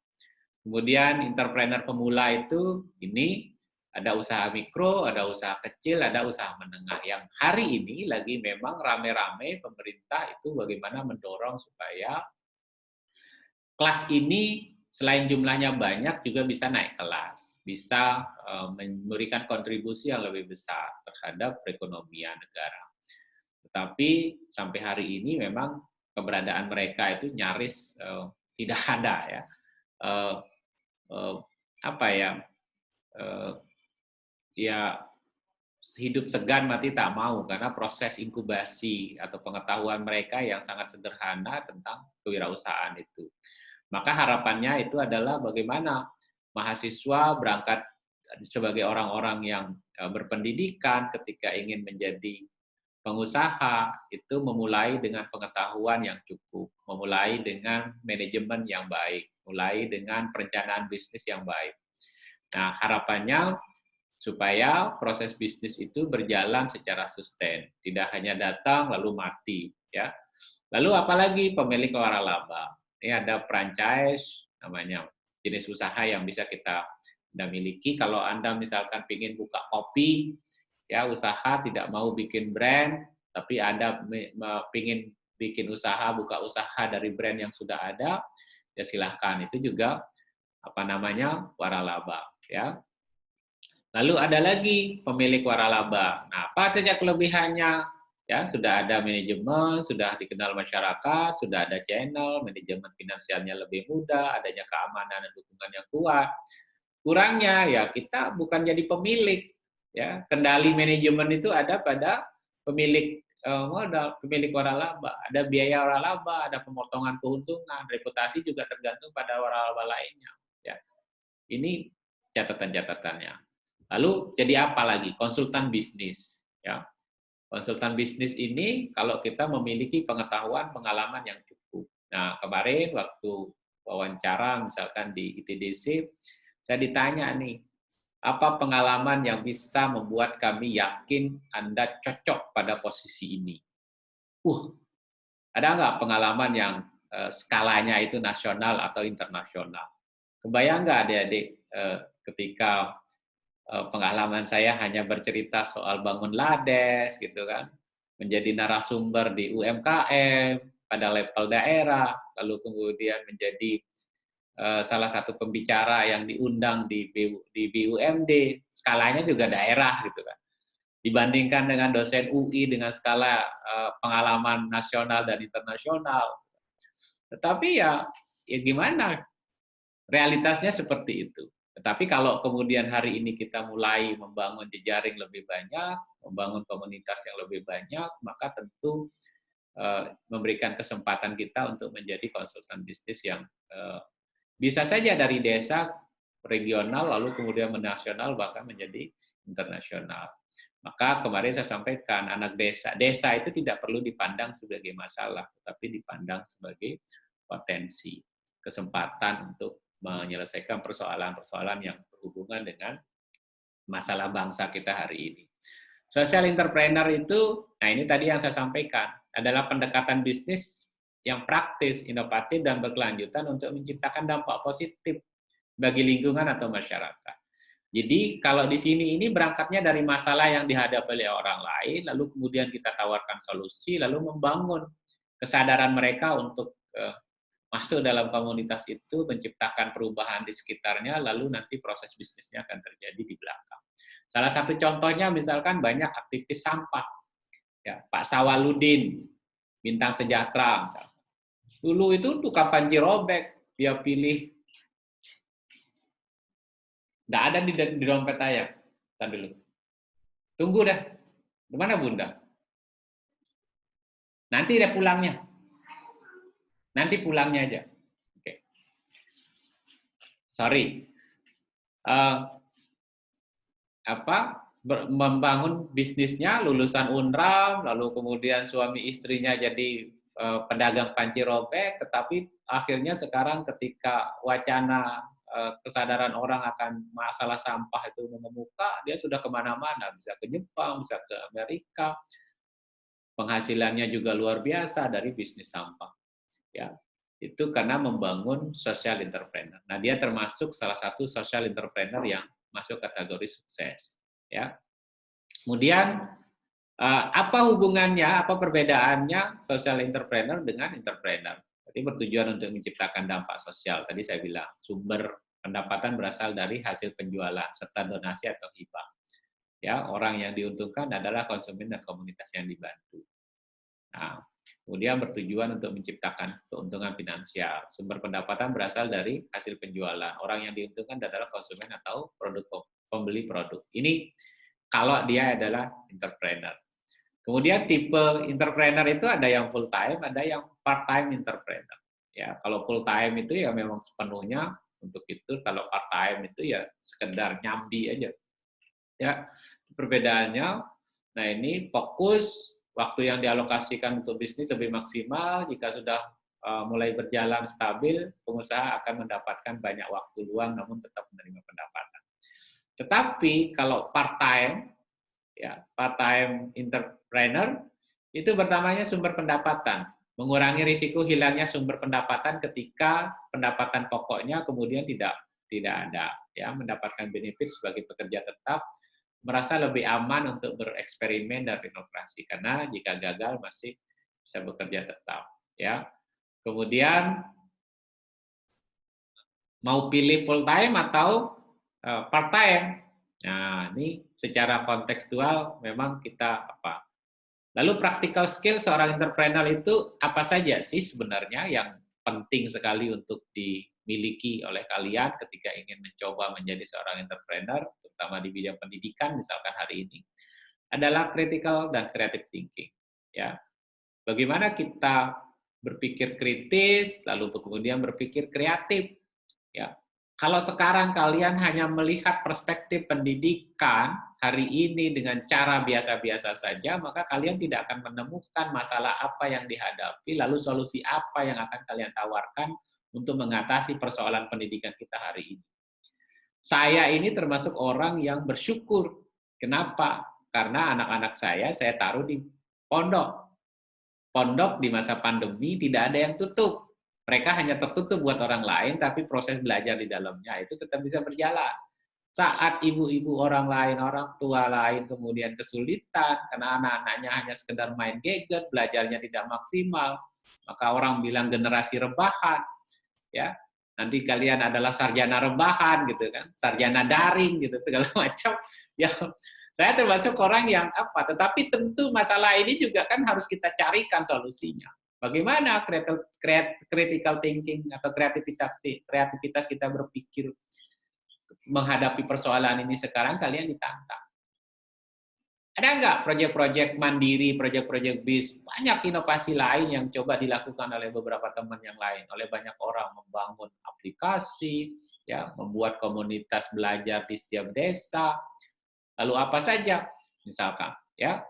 Kemudian entrepreneur pemula itu ini ada usaha mikro, ada usaha kecil, ada usaha menengah. Yang hari ini lagi memang rame-rame pemerintah itu bagaimana mendorong supaya kelas ini selain jumlahnya banyak juga bisa naik kelas, bisa memberikan kontribusi yang lebih besar terhadap perekonomian negara. Tetapi sampai hari ini memang keberadaan mereka itu nyaris tidak ada ya. Apa ya, ya hidup segan mati tak mau karena proses inkubasi atau pengetahuan mereka yang sangat sederhana tentang kewirausahaan itu. Maka harapannya itu adalah bagaimana mahasiswa berangkat sebagai orang-orang yang berpendidikan ketika ingin menjadi pengusaha itu memulai dengan pengetahuan yang cukup, memulai dengan manajemen yang baik, mulai dengan perencanaan bisnis yang baik. Nah, harapannya supaya proses bisnis itu berjalan secara sustain, tidak hanya datang lalu mati, ya. Lalu apalagi pemilik waralaba. Ini ada franchise namanya jenis usaha yang bisa kita miliki. Kalau Anda misalkan ingin buka kopi, ya usaha tidak mau bikin brand, tapi Anda ingin bikin usaha, buka usaha dari brand yang sudah ada, ya silahkan. Itu juga apa namanya waralaba, ya. Lalu ada lagi pemilik waralaba. Nah, apa saja kelebihannya? Ya, sudah ada manajemen, sudah dikenal masyarakat, sudah ada channel, manajemen finansialnya lebih mudah, adanya keamanan dan dukungan yang kuat. Kurangnya ya kita bukan jadi pemilik, ya. Kendali manajemen itu ada pada pemilik modal, pemilik waralaba. Ada biaya waralaba, ada pemotongan keuntungan, reputasi juga tergantung pada waralaba lainnya, ya. Ini catatan-catatannya. Lalu jadi apa lagi? Konsultan bisnis, ya. Konsultan bisnis ini kalau kita memiliki pengetahuan, pengalaman yang cukup. Nah, kemarin waktu wawancara misalkan di ITDC, saya ditanya nih, apa pengalaman yang bisa membuat kami yakin Anda cocok pada posisi ini? Ada nggak pengalaman yang skalanya itu nasional atau internasional? Kebayang nggak adik-adik ketika pengalaman saya hanya bercerita soal bangun lades gitu kan, menjadi narasumber di UMKM pada level daerah, lalu kemudian menjadi salah satu pembicara yang diundang di BUMD, skalanya juga daerah gitu kan. Dibandingkan dengan dosen UI dengan skala pengalaman nasional dan internasional. Tetapi ya gimana? Realitasnya seperti itu. Tetapi kalau kemudian hari ini kita mulai membangun jejaring lebih banyak, membangun komunitas yang lebih banyak, maka tentu memberikan kesempatan kita untuk menjadi konsultan bisnis yang bisa saja dari desa, regional, lalu kemudian menasional, bahkan menjadi internasional. Maka kemarin saya sampaikan, anak desa itu tidak perlu dipandang sebagai masalah, tapi dipandang sebagai potensi, kesempatan untuk menyelesaikan persoalan-persoalan yang berhubungan dengan masalah bangsa kita hari ini. Social entrepreneur itu, nah ini tadi yang saya sampaikan, adalah pendekatan bisnis yang praktis, inovatif, dan berkelanjutan untuk menciptakan dampak positif bagi lingkungan atau masyarakat. Jadi kalau di sini ini berangkatnya dari masalah yang dihadapi oleh orang lain, lalu kemudian kita tawarkan solusi, lalu membangun kesadaran mereka untuk masuk dalam komunitas itu, menciptakan perubahan di sekitarnya, lalu nanti proses bisnisnya akan terjadi di belakang. Salah satu contohnya misalkan banyak aktivis sampah, ya, Pak Sawaludin, Bintang Sejahtera misalkan. Dulu itu tukang panci robek, dia pilih, nggak ada di dompet saya. Tadi dulu. Tunggu dah, gimana Bunda? Nanti dia pulangnya. Nanti pulangnya aja. Oke. Sorry. Membangun bisnisnya, lulusan UNRAM, lalu kemudian suami istrinya jadi pedagang panci robek, tetapi akhirnya sekarang ketika wacana kesadaran orang akan masalah sampah itu mengemuka, dia sudah kemana-mana, bisa ke Jepang, bisa ke Amerika, penghasilannya juga luar biasa dari bisnis sampah. Ya, itu karena membangun social entrepreneur. Nah, dia termasuk salah satu social entrepreneur yang masuk kategori sukses. Ya, kemudian apa hubungannya, apa perbedaannya social entrepreneur dengan entrepreneur? Jadi bertujuan untuk menciptakan dampak sosial. Tadi saya bilang sumber pendapatan berasal dari hasil penjualan serta donasi atau hibah. Ya, orang yang diuntungkan adalah konsumen dan komunitas yang dibantu. Nah, kemudian bertujuan untuk menciptakan keuntungan finansial. Sumber pendapatan berasal dari hasil penjualan. Orang yang diuntungkan adalah konsumen atau pembeli produk. Ini kalau dia adalah entrepreneur. Kemudian tipe entrepreneur itu ada yang full time, ada yang part time entrepreneur. Ya, kalau full time itu ya memang sepenuhnya untuk itu. Kalau part time itu ya sekedar nyambi aja. Ya, perbedaannya. Nah, ini fokus waktu yang dialokasikan untuk bisnis lebih maksimal. Jika sudah mulai berjalan stabil, pengusaha akan mendapatkan banyak waktu luang namun tetap menerima pendapatan. Tetapi kalau part-time, ya, part-time entrepreneur, itu pertamanya sumber pendapatan. Mengurangi risiko hilangnya sumber pendapatan ketika pendapatan pokoknya kemudian tidak ada. Ya, mendapatkan benefit sebagai pekerja tetap, merasa lebih aman untuk bereksperimen dan inovasi karena jika gagal masih bisa bekerja tetap, ya. Kemudian mau pilih full time atau part time. Nah, ini secara kontekstual memang kita apa? Lalu practical skill seorang entrepreneur itu apa saja sih sebenarnya yang penting sekali untuk dimiliki oleh kalian ketika ingin mencoba menjadi seorang entrepreneur, terutama di bidang pendidikan misalkan hari ini, adalah critical dan creative thinking. Ya, bagaimana kita berpikir kritis, lalu kemudian berpikir kreatif. Ya, kalau sekarang kalian hanya melihat perspektif pendidikan hari ini dengan cara biasa-biasa saja, maka kalian tidak akan menemukan masalah apa yang dihadapi, lalu solusi apa yang akan kalian tawarkan untuk mengatasi persoalan pendidikan kita hari ini. Saya ini termasuk orang yang bersyukur. Kenapa? Karena anak-anak saya taruh di pondok. Pondok di masa pandemi tidak ada yang tutup. Mereka hanya tertutup buat orang lain, tapi proses belajar di dalamnya itu tetap bisa berjalan. Saat ibu-ibu orang lain, orang tua lain kemudian kesulitan karena anak-anaknya hanya sekedar main gadget, belajarnya tidak maksimal, maka orang bilang generasi rebahan, ya. Nanti kalian adalah sarjana rebahan gitu kan, sarjana daring gitu segala macam. Ya, saya termasuk orang yang apa, tetapi tentu masalah ini juga kan harus kita carikan solusinya. Bagaimana critical thinking atau kreativitas kita berpikir menghadapi persoalan ini sekarang, kalian ditantang. Ada nggak proyek-proyek mandiri, proyek-proyek bis, banyak inovasi lain yang coba dilakukan oleh beberapa teman yang lain, oleh banyak orang membangun aplikasi, ya, membuat komunitas belajar di setiap desa. Lalu apa saja? Misalkan, ya.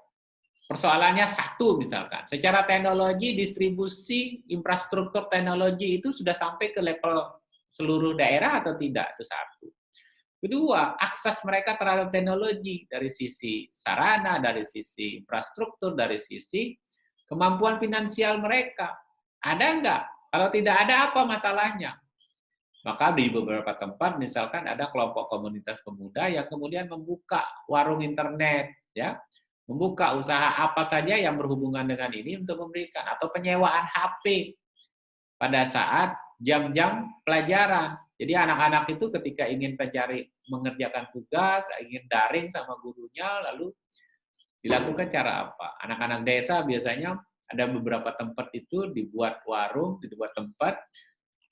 Persoalannya satu misalkan, secara teknologi, distribusi, infrastruktur teknologi itu sudah sampai ke level seluruh daerah atau tidak? Itu satu. Kedua, akses mereka terhadap teknologi dari sisi sarana, dari sisi infrastruktur, dari sisi kemampuan finansial mereka. Ada enggak? Kalau tidak ada, apa masalahnya? Maka di beberapa tempat misalkan ada kelompok komunitas pemuda yang kemudian membuka warung internet, ya, membuka usaha apa saja yang berhubungan dengan ini untuk memberikan, atau penyewaan HP. pada saat jam-jam pelajaran. Jadi anak-anak itu ketika ingin mencari mengerjakan tugas, ingin daring sama gurunya, lalu dilakukan cara apa? Anak-anak desa biasanya ada beberapa tempat itu dibuat warung, dibuat tempat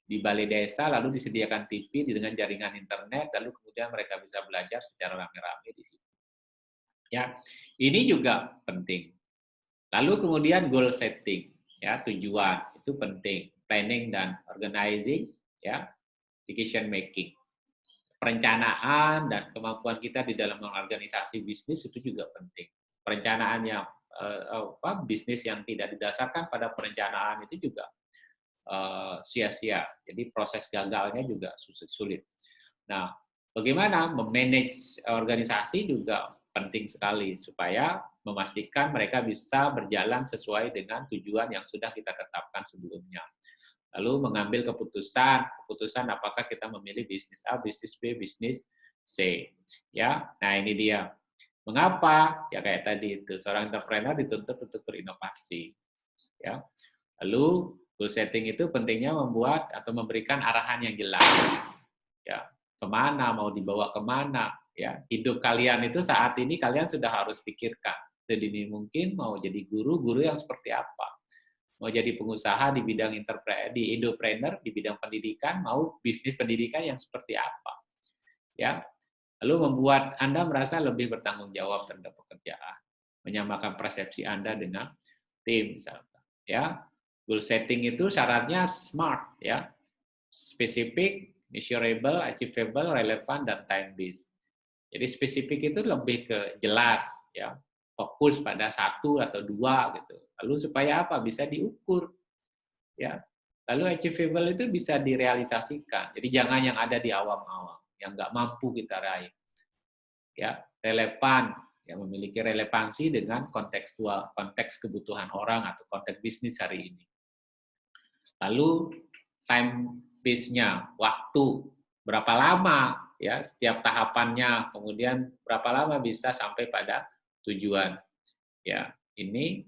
di balai desa, lalu disediakan TV dengan jaringan internet, lalu kemudian mereka bisa belajar secara rame-rame di situ. Ya, ini juga penting. Lalu kemudian goal setting, ya, tujuan itu penting, planning dan organizing, ya, decision making. Perencanaan dan kemampuan kita di dalam mengorganisasi bisnis itu juga penting. Perencanaannya bisnis yang tidak didasarkan pada perencanaan itu juga sia-sia. Jadi proses gagalnya juga sulit. Nah, bagaimana memanage organisasi juga penting sekali supaya memastikan mereka bisa berjalan sesuai dengan tujuan yang sudah kita tetapkan sebelumnya. Lalu mengambil keputusan apakah kita memilih bisnis A, bisnis B, bisnis C. Ya, nah ini dia. Mengapa? Ya kayak tadi itu, seorang entrepreneur dituntut untuk berinovasi. Ya. Lalu goal setting itu pentingnya membuat atau memberikan arahan yang jelas. Ya, kemana, mau dibawa kemana. Ya, hidup kalian itu saat ini kalian sudah harus pikirkan. Sedini mungkin mau jadi guru yang seperti apa. Mau jadi pengusaha di bidang di entrepreneur, di bidang pendidikan, mau bisnis pendidikan yang seperti apa. Ya, lalu membuat Anda merasa lebih bertanggung jawab terhadap pekerjaan. Menyamakan persepsi Anda dengan tim, misalnya. Ya, goal setting itu syaratnya SMART, ya, spesifik, measurable, achievable, relevan, dan time based. Jadi spesifik itu lebih ke jelas, ya, fokus pada satu atau dua gitu. Lalu supaya apa? Bisa diukur, ya. Lalu achievable itu bisa direalisasikan. Jadi jangan yang ada di awam-awam, yang nggak mampu kita raih. Ya, relevan, yang memiliki relevansi dengan konteks kebutuhan orang atau konteks bisnis hari ini. Lalu time base-nya, waktu berapa lama ya setiap tahapannya, kemudian berapa lama bisa sampai pada tujuan. Ya, ini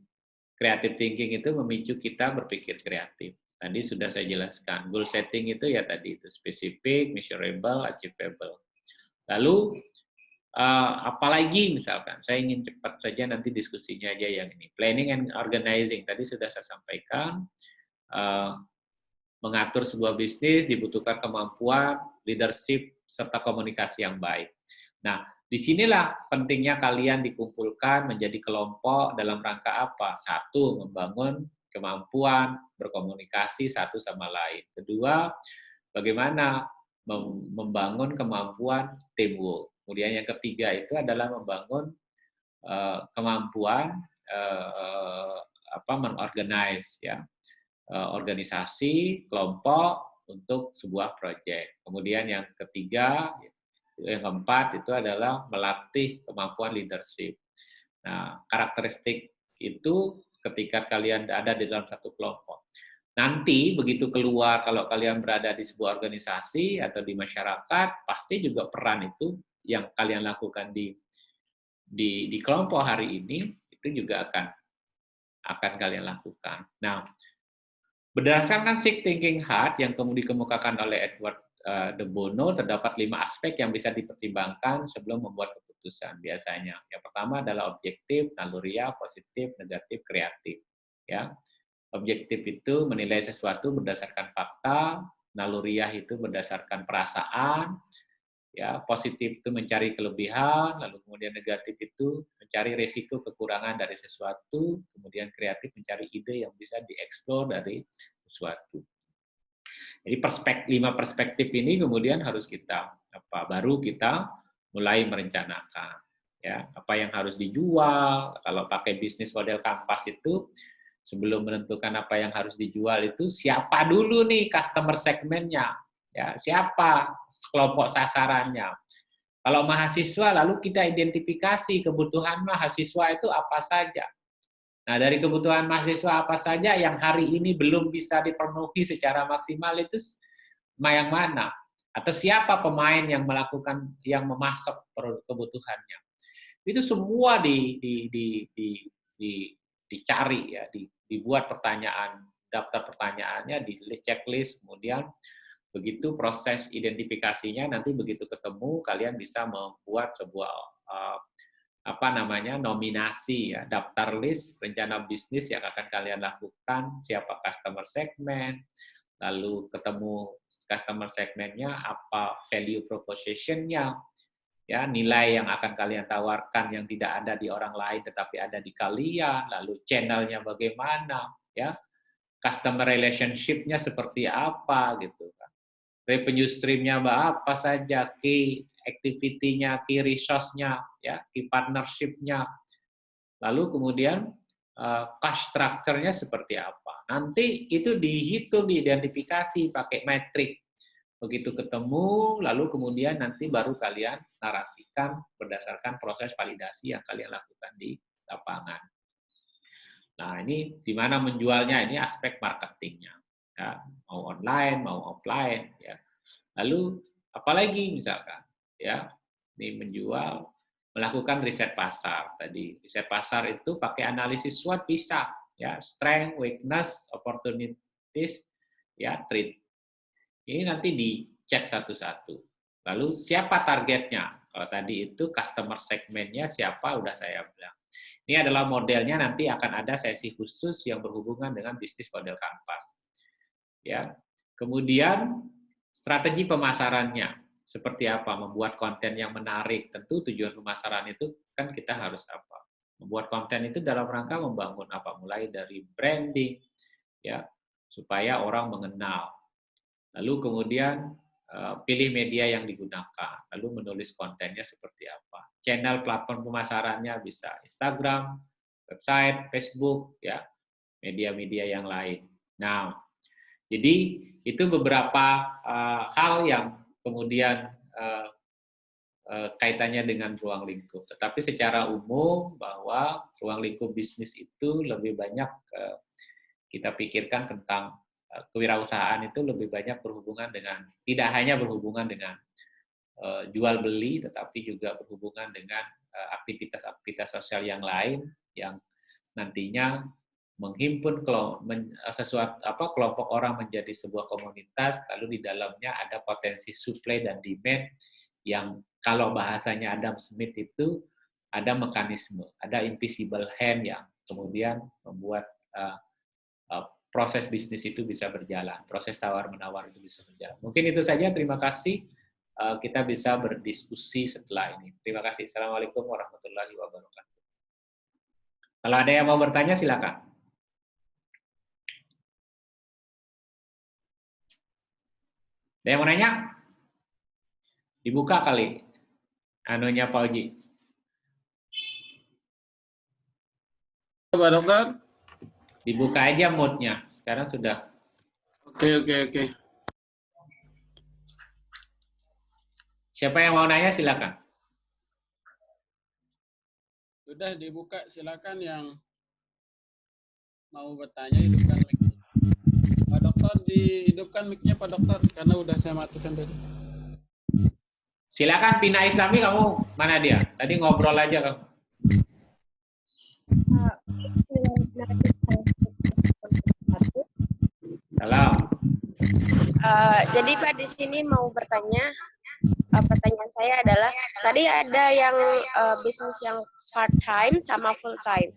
creative thinking itu memicu kita berpikir kreatif. Tadi sudah saya jelaskan. Goal setting itu ya tadi itu spesifik, measurable, achievable. Lalu apalagi misalkan, saya ingin cepat saja nanti diskusinya aja yang ini. Planning and organizing, tadi sudah saya sampaikan. Mengatur sebuah bisnis dibutuhkan kemampuan, leadership, serta komunikasi yang baik. Nah, disinilah pentingnya kalian dikumpulkan menjadi kelompok dalam rangka apa? Satu, membangun kemampuan berkomunikasi satu sama lain. Kedua, bagaimana membangun kemampuan teamwork. Kemudian yang ketiga itu adalah membangun kemampuan mengorganize, ya, organisasi, kelompok untuk sebuah proyek. Kemudian yang ketiga, yang keempat itu adalah melatih kemampuan leadership. Nah, karakteristik itu ketika kalian ada di dalam satu kelompok. Nanti begitu keluar, kalau kalian berada di sebuah organisasi atau di masyarakat, pasti juga peran itu yang kalian lakukan di kelompok hari ini itu juga akan kalian lakukan. Nah, berdasarkan Six Thinking Hard yang kemudian dikemukakan oleh Edward de Bono, terdapat 5 aspek yang bisa dipertimbangkan sebelum membuat keputusan biasanya. Yang pertama adalah objektif, naluriah, positif, negatif, kreatif. Ya, objektif itu menilai sesuatu berdasarkan fakta, naluriah itu berdasarkan perasaan, ya, positif itu mencari kelebihan, lalu kemudian negatif itu mencari risiko kekurangan dari sesuatu, kemudian kreatif mencari ide yang bisa dieksplor dari sesuatu. Jadi 5 perspektif ini kemudian harus baru kita mulai merencanakan, ya, apa yang harus dijual. Kalau pakai bisnis model kanvas itu, sebelum menentukan apa yang harus dijual itu siapa dulu nih customer segmennya, ya, siapa kelompok sasarannya. Kalau mahasiswa, lalu kita identifikasi kebutuhan mahasiswa itu apa saja. Nah, dari kebutuhan mahasiswa apa saja yang hari ini belum bisa dipenuhi secara maksimal itu yang mana? Atau siapa pemain yang memasok kebutuhannya? Itu semua dicari, ya, dibuat pertanyaan daftar pertanyaannya, di checklist, kemudian begitu proses identifikasinya, nanti begitu ketemu, kalian bisa membuat sebuah nominasi ya, daftar list rencana bisnis yang akan kalian lakukan, siapa customer segment, lalu ketemu customer segmentnya, apa value proposition-nya, ya nilai yang akan kalian tawarkan yang tidak ada di orang lain tetapi ada di kalian, lalu channelnya bagaimana, ya customer relationship-nya seperti apa gitu kan, revenue stream-nya apa saja, key activity-nya, key resource-nya, ya key partnership-nya, lalu kemudian cost structure-nya seperti apa. Nanti itu dihitung, diidentifikasi pakai metrik. Begitu ketemu, lalu kemudian nanti baru kalian narasikan berdasarkan proses validasi yang kalian lakukan di lapangan. Nah, ini di mana menjualnya, ini aspek marketingnya. Ya, mau online, mau offline. Ya. Lalu, apalagi misalkan, ya, ini menjual, melakukan riset pasar. Tadi, riset pasar itu pakai analisis SWOT bisa. Ya, strength, weakness, opportunities, ya, threat. Ini nanti dicek satu-satu. Lalu siapa targetnya? Kalau tadi itu customer segmentnya siapa, udah saya bilang. Ini adalah modelnya, nanti akan ada sesi khusus yang berhubungan dengan bisnis model kanvas. Ya. Kemudian strategi pemasarannya seperti apa? Membuat konten yang menarik. Tentu tujuan pemasaran itu kan kita harus apa? Membuat konten itu dalam rangka membangun apa? Mulai dari branding, ya, supaya orang mengenal. Lalu kemudian pilih media yang digunakan, lalu menulis kontennya seperti apa. Channel platform pemasarannya bisa Instagram, website, Facebook, ya, media-media yang lain. Nah, jadi itu beberapa hal yang kemudian kaitannya dengan ruang lingkup. Tetapi secara umum bahwa ruang lingkup bisnis itu lebih banyak kita pikirkan tentang kewirausahaan itu lebih banyak berhubungan dengan, tidak hanya berhubungan dengan jual beli, tetapi juga berhubungan dengan aktivitas-aktivitas sosial yang lain yang nantinya menghimpun kelompok orang menjadi sebuah komunitas, lalu di dalamnya ada potensi supply dan demand yang kalau bahasanya Adam Smith itu ada mekanisme, ada invisible hand yang kemudian membuat proses bisnis itu bisa berjalan, proses tawar-menawar itu bisa berjalan. Mungkin itu saja, terima kasih. Kita bisa berdiskusi setelah ini. Terima kasih. Assalamualaikum warahmatullahi wabarakatuh. Kalau ada yang mau bertanya, silakan. Ada yang mau nanya? Dibuka kali anunya Pak Uji. Pak Dokter. Dibuka aja mood-nya. Sekarang sudah. Oke. Siapa yang mau nanya, silakan. Sudah dibuka, silakan yang mau bertanya hidupkan mic. Pak Dokter, dihidupkan mic-nya Pak Dokter karena udah saya matikan tadi. Silakan Pina Islami, kamu mana dia? Tadi ngobrol aja kamu. Halo. Jadi Pak di sini mau bertanya, pertanyaan saya adalah tadi ada yang bisnis yang part time sama full time.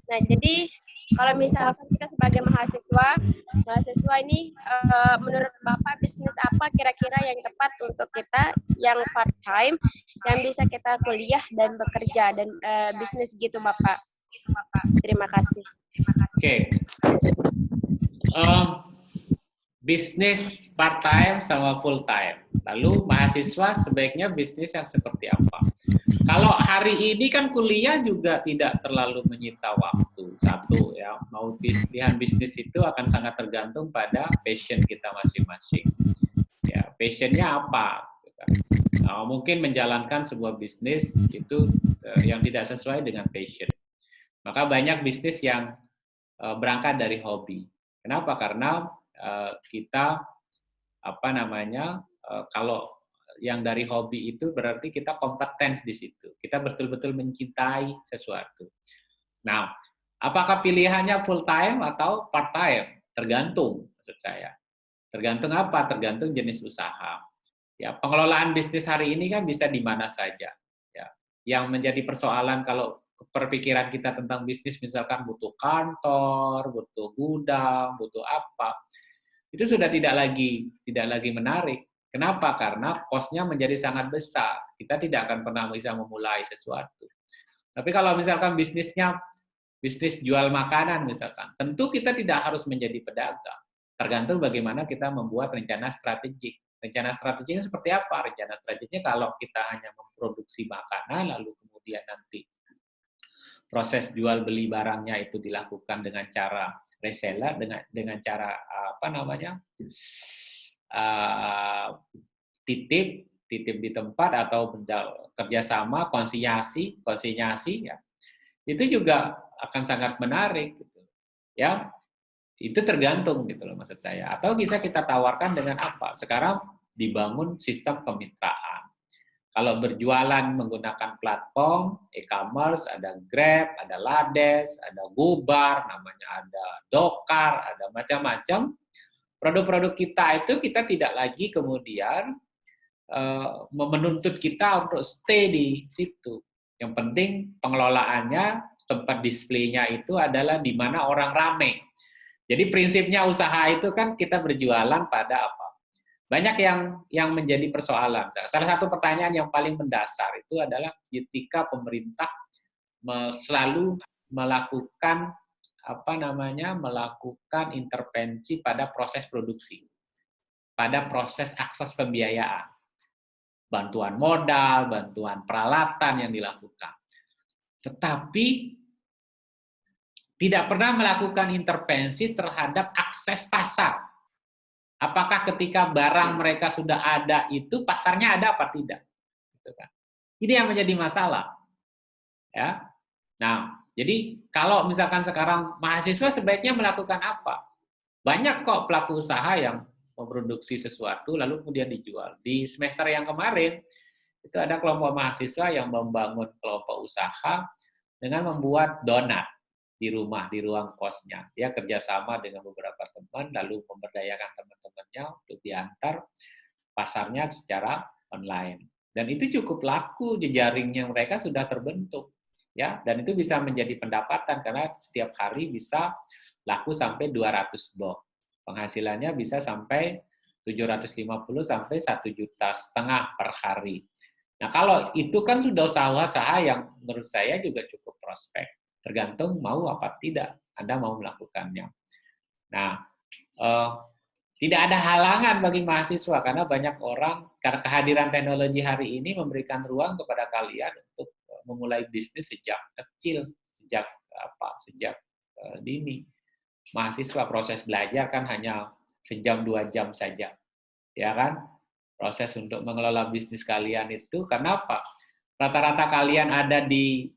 Nah jadi kalau misalkan kita sebagai mahasiswa ini menurut Bapak bisnis apa kira-kira yang tepat untuk kita yang part time yang bisa kita kuliah dan bekerja dan bisnis gitu Bapak. Terima kasih. Oke. Bisnis part time sama full time. Lalu mahasiswa sebaiknya bisnis yang seperti apa? Kalau hari ini kan kuliah juga tidak terlalu menyita waktu. Satu ya, mau pilihan bisnis itu akan sangat tergantung pada passion kita masing-masing. Ya, passionnya apa? Mungkin menjalankan sebuah bisnis itu yang tidak sesuai dengan passion. Maka banyak bisnis yang berangkat dari hobi. Kenapa? Karena kita kalau yang dari hobi itu berarti kita kompeten di situ. Kita betul-betul mencintai sesuatu. Nah, apakah pilihannya full time atau part time? Tergantung, maksud saya. Tergantung apa? Tergantung jenis usaha. Ya, pengelolaan bisnis hari ini kan bisa di mana saja. Ya, yang menjadi persoalan kalau perpikiran kita tentang bisnis, misalkan butuh kantor, butuh gudang, butuh apa, itu sudah tidak lagi menarik. Kenapa? Karena kosnya menjadi sangat besar. Kita tidak akan pernah bisa memulai sesuatu. Tapi kalau misalkan bisnis jual makanan misalkan, tentu kita tidak harus menjadi pedagang. Tergantung bagaimana kita membuat rencana strategik. Rencana strateginya seperti apa? Rencana strateginya kalau kita hanya memproduksi makanan, lalu kemudian nanti proses jual beli barangnya itu dilakukan dengan cara reseller, dengan cara apa namanya, titip di tempat atau kerjasama konsinyasi ya, itu juga akan sangat menarik gitu ya. Itu tergantung gitu loh maksud saya. Atau bisa kita tawarkan dengan apa? Sekarang dibangun sistem kemitraan. Kalau berjualan menggunakan platform e-commerce, ada Grab, ada Lades, ada Gobar, namanya ada Dokar, ada macam-macam. Produk-produk kita itu kita tidak lagi kemudian menuntut kita untuk stay di situ. Yang penting pengelolaannya, tempat displaynya itu adalah di mana orang ramai. Jadi prinsipnya usaha itu kan kita berjualan pada apa? Banyak yang menjadi persoalan. Salah satu pertanyaan yang paling mendasar itu adalah ketika pemerintah selalu melakukan melakukan intervensi pada proses produksi, pada proses akses pembiayaan, bantuan modal, bantuan peralatan yang dilakukan. Tetapi tidak pernah melakukan intervensi terhadap akses pasar. Apakah ketika barang mereka sudah ada itu pasarnya ada apa tidak? Ini yang menjadi masalah. Ya. Nah, jadi kalau misalkan sekarang mahasiswa sebaiknya melakukan apa? Banyak kok pelaku usaha yang memproduksi sesuatu lalu kemudian dijual. Di semester yang kemarin itu ada kelompok mahasiswa yang membangun kelompok usaha dengan membuat donat di rumah, di ruang kosnya. Dia kerjasama dengan beberapa teman, lalu memberdayakan teman-temannya untuk diantar pasarnya secara online. Dan itu cukup laku, jejaringnya mereka sudah terbentuk. Ya, dan itu bisa menjadi pendapatan karena setiap hari bisa laku sampai 200 box. Penghasilannya bisa sampai 750 sampai 1,5 juta per hari. Nah, kalau itu kan sudah usaha-usaha yang menurut saya juga cukup prospek. Tergantung mau apa tidak Anda mau melakukannya. Nah, tidak ada halangan bagi mahasiswa karena banyak orang, karena kehadiran teknologi hari ini memberikan ruang kepada kalian untuk memulai bisnis sejak kecil, sejak dini. Mahasiswa proses belajar kan hanya sejam 2 jam saja, ya kan? Proses untuk mengelola bisnis kalian itu karena apa? Rata-rata kalian ada di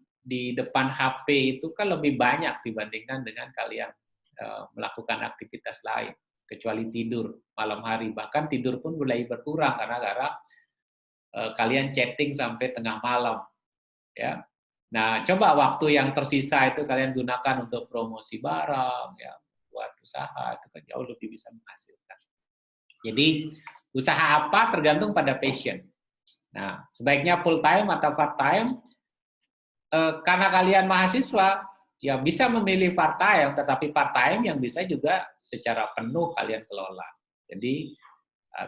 depan HP itu kan lebih banyak dibandingkan dengan kalian melakukan aktivitas lain, kecuali tidur malam hari. Bahkan tidur pun mulai berkurang karena kalian chatting sampai tengah malam. Ya. Nah, coba waktu yang tersisa itu kalian gunakan untuk promosi barang, ya, buat usaha, itu kan jauh lebih bisa menghasilkan. Jadi, usaha apa tergantung pada passion. Nah, sebaiknya full time atau part time. Karena kalian mahasiswa, ya bisa memilih part time, tetapi part time yang bisa juga secara penuh kalian kelola. Jadi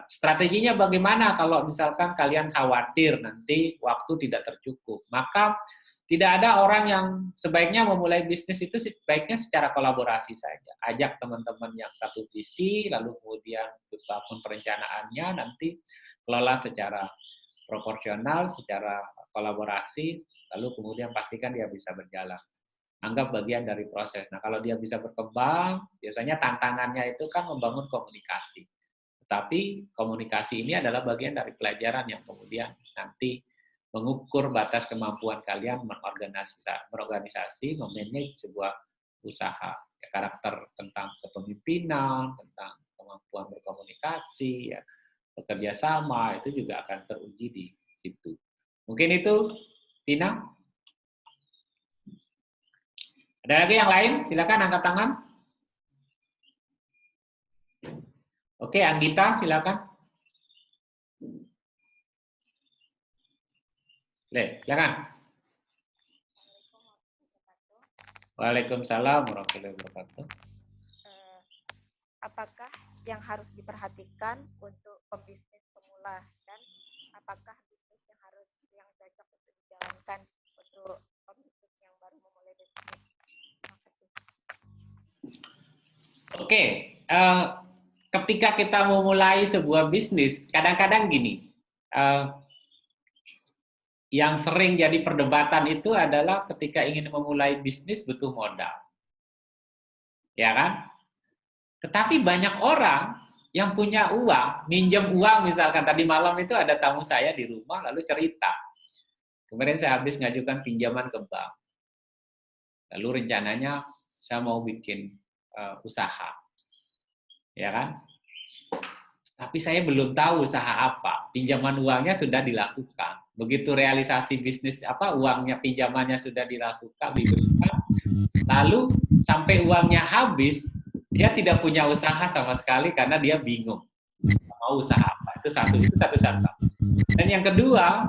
strateginya bagaimana kalau misalkan kalian khawatir nanti waktu tidak tercukup, maka tidak ada orang yang sebaiknya memulai bisnis itu sebaiknya secara kolaborasi saja. Ajak teman-teman yang satu visi, lalu kemudian bangun perencanaannya, nanti kelola secara proporsional, secara kolaborasi, lalu kemudian pastikan dia bisa berjalan. Anggap bagian dari proses. Nah, kalau dia bisa berkembang, biasanya tantangannya itu kan membangun komunikasi. Tetapi komunikasi ini adalah bagian dari pelajaran yang kemudian nanti mengukur batas kemampuan kalian berorganisasi, memanage sebuah usaha. Ya, karakter tentang kepemimpinan, tentang kemampuan berkomunikasi, ya, bekerja sama, itu juga akan teruji di situ. Mungkin itu, Tina. Ada lagi yang lain? Silakan angkat tangan. Oke, Anggita, silakan. Silakan. Waalaikumsalam warahmatullahi wabarakatuh. Apakah yang harus diperhatikan untuk pembisnis pemula dan apakah bisnis yang cocok untuk dijalankan untuk pembisnis yang baru memulai bisnis? Terima kasih. Oke, ketika kita memulai sebuah bisnis, kadang-kadang gini, yang sering jadi perdebatan itu adalah ketika ingin memulai bisnis butuh modal. Ya kan? Tetapi banyak orang yang punya uang, minjem uang, misalkan tadi malam itu ada tamu saya di rumah lalu cerita. Kemarin saya habis ngajukan pinjaman ke bank. Lalu rencananya saya mau bikin usaha. Ya kan? Tapi saya belum tahu usaha apa. Pinjaman uangnya sudah dilakukan. Begitu realisasi bisnis uangnya pinjamannya sudah dilakukan, diberikan. Lalu sampai uangnya habis, dia tidak punya usaha sama sekali karena dia bingung mau usaha apa. Itu satu contoh. Dan yang kedua,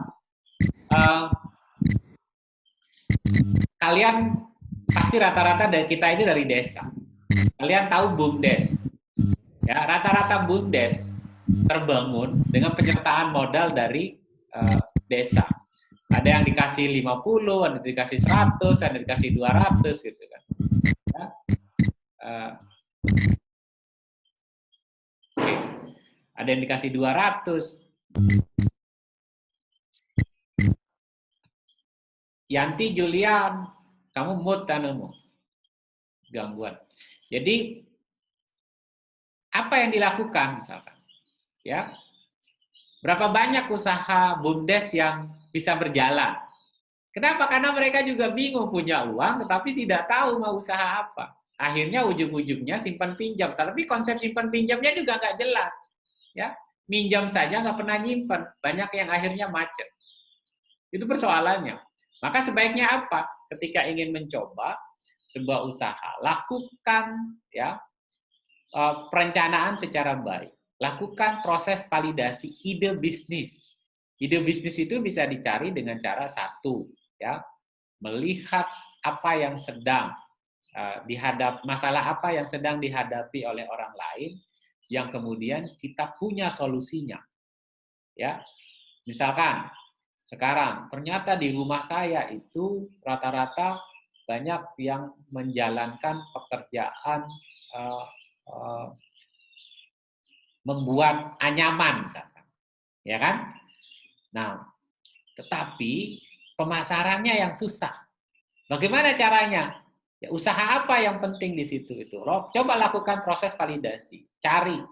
kalian pasti rata-rata dari kita ini dari desa. Kalian tahu BUMDes. Ya, rata-rata BUMDes terbangun dengan penyertaan modal dari desa. Ada yang dikasih 50, ada yang dikasih 100, ada yang dikasih 200 gitu kan. Ya. Ada yang dikasih 200. Yanti, Julian, kamu mood tanumu. Gangguan. Jadi apa yang dilakukan misalkan? Ya. Berapa banyak usaha BUMDes yang bisa berjalan? Kenapa? Karena mereka juga bingung punya uang, tetapi tidak tahu mau usaha apa. Akhirnya ujung-ujungnya simpan pinjam. Tapi konsep simpan pinjamnya juga nggak jelas. Ya, minjam saja nggak pernah nyimpan. Banyak yang akhirnya macet. Itu persoalannya. Maka sebaiknya apa? Ketika ingin mencoba sebuah usaha, lakukan ya perencanaan secara baik. Lakukan proses validasi ide bisnis. Ide bisnis itu bisa dicari dengan cara satu, ya, melihat apa yang sedang masalah apa yang sedang dihadapi oleh orang lain, yang kemudian kita punya solusinya. Ya, misalkan sekarang ternyata di rumah saya itu rata-rata banyak yang menjalankan pekerjaan membuat anyaman misalkan, ya kan? Nah, tetapi pemasarannya yang susah. Bagaimana caranya? Ya, usaha apa yang penting di situ itu? Coba lakukan proses validasi, cari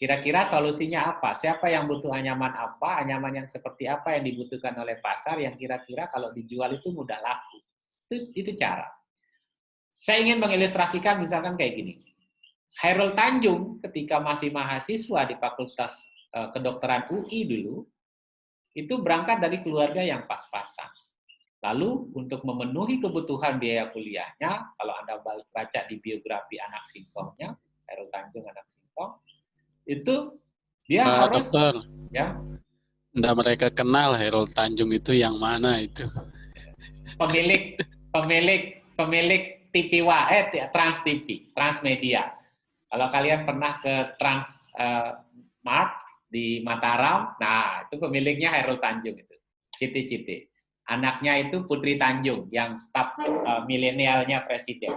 kira-kira solusinya apa? Siapa yang butuh anyaman apa? Anyaman yang seperti apa yang dibutuhkan oleh pasar yang kira-kira kalau dijual itu mudah laku. Itu cara. Saya ingin mengilustrasikan misalkan kayak gini. Hairul Tanjung ketika masih mahasiswa di Fakultas Kedokteran UI dulu, itu berangkat dari keluarga yang pas-pasan. Lalu untuk memenuhi kebutuhan biaya kuliahnya, kalau Anda baca di biografi anak singkongnya, Hairul Tanjung anak singkong, itu dia harus dokter, ya. Nggak mereka kenal Hairul Tanjung itu yang mana itu? Pemilik TV Trans TV, Transmedia. Kalau kalian pernah ke Transmart di Mataram, nah itu pemiliknya Hairul Tanjung itu, Citi. Anaknya itu Putri Tanjung yang staf milenialnya presiden.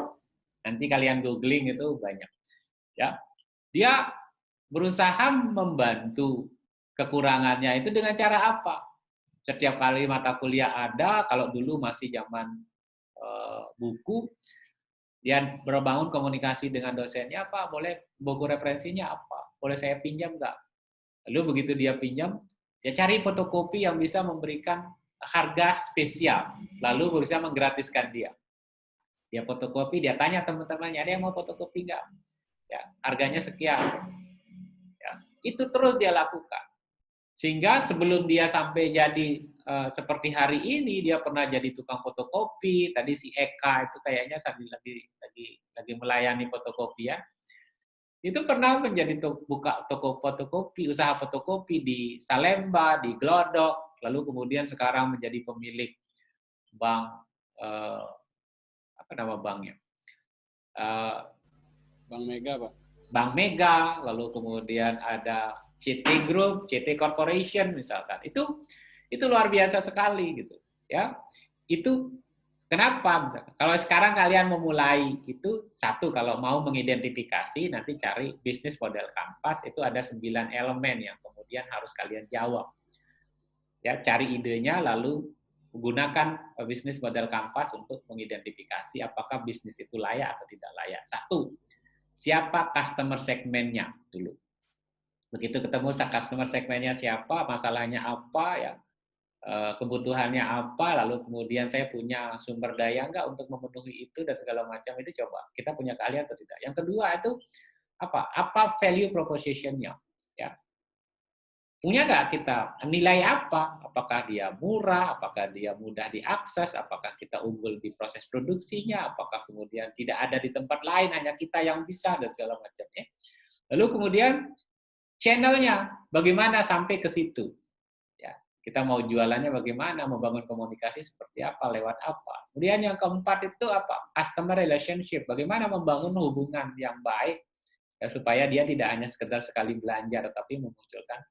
Nanti kalian googling itu banyak. Ya, dia berusaha membantu kekurangannya itu dengan cara apa? Setiap kali mata kuliah ada, kalau dulu masih zaman buku, dia berbangun komunikasi dengan dosennya, apa boleh buku referensinya apa, boleh saya pinjam nggak? Lalu begitu dia pinjam, dia cari fotokopi yang bisa memberikan harga spesial, lalu berusaha menggratiskan dia. Dia fotokopi, dia tanya teman-temannya, ada yang mau fotokopi nggak? Ya, harganya sekian. Ya, itu terus dia lakukan. Sehingga sebelum dia sampai jadi seperti hari ini, dia pernah jadi tukang fotokopi. Tadi si Eka itu kayaknya lagi melayani fotokopi ya. itu pernah menjadi buka toko fotokopi, usaha fotokopi di Salemba, di Glodok, lalu kemudian sekarang menjadi pemilik bank, apa nama banknya? Bank Mega, Pak. Bank Mega, lalu kemudian ada CT Group, CT Corporation misalkan. Itu luar biasa sekali gitu, ya. Itu kenapa? Misalkan, kalau sekarang kalian memulai itu satu, kalau mau mengidentifikasi nanti cari bisnis model kanvas, itu ada 9 elemen yang kemudian harus kalian jawab. Ya, cari idenya lalu gunakan bisnis model kanvas untuk mengidentifikasi apakah bisnis itu layak atau tidak layak. Satu, siapa customer segmennya dulu. Begitu ketemu customer segmennya siapa, masalahnya apa, ya, kebutuhannya apa, lalu kemudian saya punya sumber daya enggak untuk memenuhi itu dan segala macam, itu coba kita punya keahlian atau tidak. Yang kedua itu apa value proposition-nya, ya. Punya nggak kita nilai apa? Apakah dia murah, apakah dia mudah diakses, apakah kita unggul di proses produksinya, apakah kemudian tidak ada di tempat lain, hanya kita yang bisa, dan segala macamnya. Lalu kemudian channel-nya, bagaimana sampai ke situ. Ya, kita mau jualannya bagaimana, membangun komunikasi seperti apa, lewat apa. Kemudian yang keempat itu apa? Customer relationship, bagaimana membangun hubungan yang baik, ya, supaya dia tidak hanya sekedar sekali belanja, tetapi memunculkan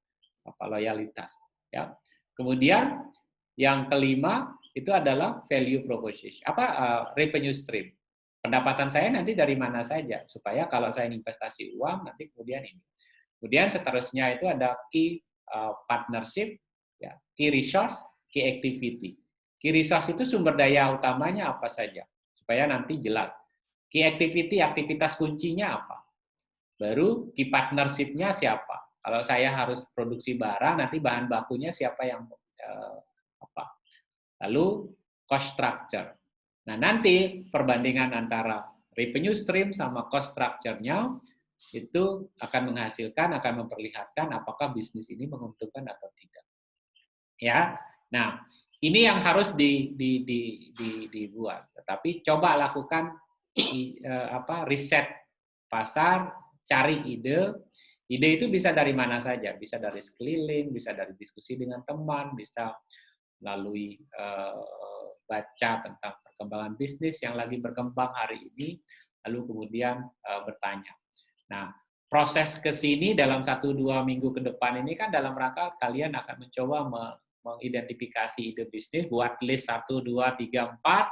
loyalitas, ya. Kemudian yang kelima itu adalah value proposition, revenue stream. Pendapatan saya nanti dari mana saja, supaya kalau saya investasi uang nanti kemudian ini. Kemudian seterusnya itu ada key partnership, ya, key resource, key activity. Key resource itu sumber daya utamanya apa saja, supaya nanti jelas. Key activity, aktivitas kuncinya apa. Baru key partnership-nya siapa. Kalau saya harus produksi barang, nanti bahan bakunya siapa yang apa. Lalu cost structure. Nah, nanti perbandingan antara revenue stream sama cost structure-nya itu akan menghasilkan, akan memperlihatkan apakah bisnis ini menguntungkan atau tidak. Ya. Nah, ini yang harus dibuat. Tetapi coba lakukan riset pasar, cari ide. Ide itu bisa dari mana saja, bisa dari sekeliling, bisa dari diskusi dengan teman, bisa melalui baca tentang perkembangan bisnis yang lagi berkembang hari ini, lalu kemudian bertanya. Nah, proses ke sini dalam 1-2 minggu ke depan ini kan dalam rangka kalian akan mencoba mengidentifikasi ide bisnis, buat list 1, 2, 3, 4,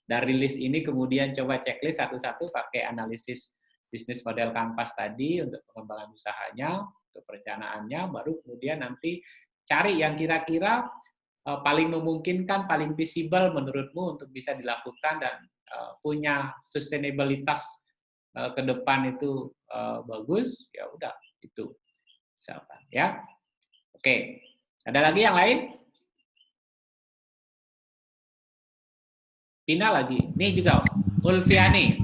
dari list ini kemudian coba checklist satu-satu pakai analisis bisnis model kanvas tadi untuk pengembangan usahanya, untuk perencanaannya, baru kemudian nanti cari yang kira-kira paling memungkinkan, paling visible menurutmu untuk bisa dilakukan dan punya sustainabilitas ke depan itu bagus, ya udah itu misalkan, ya. Oke, ada lagi yang lain? Pina lagi, nih juga Ulfiani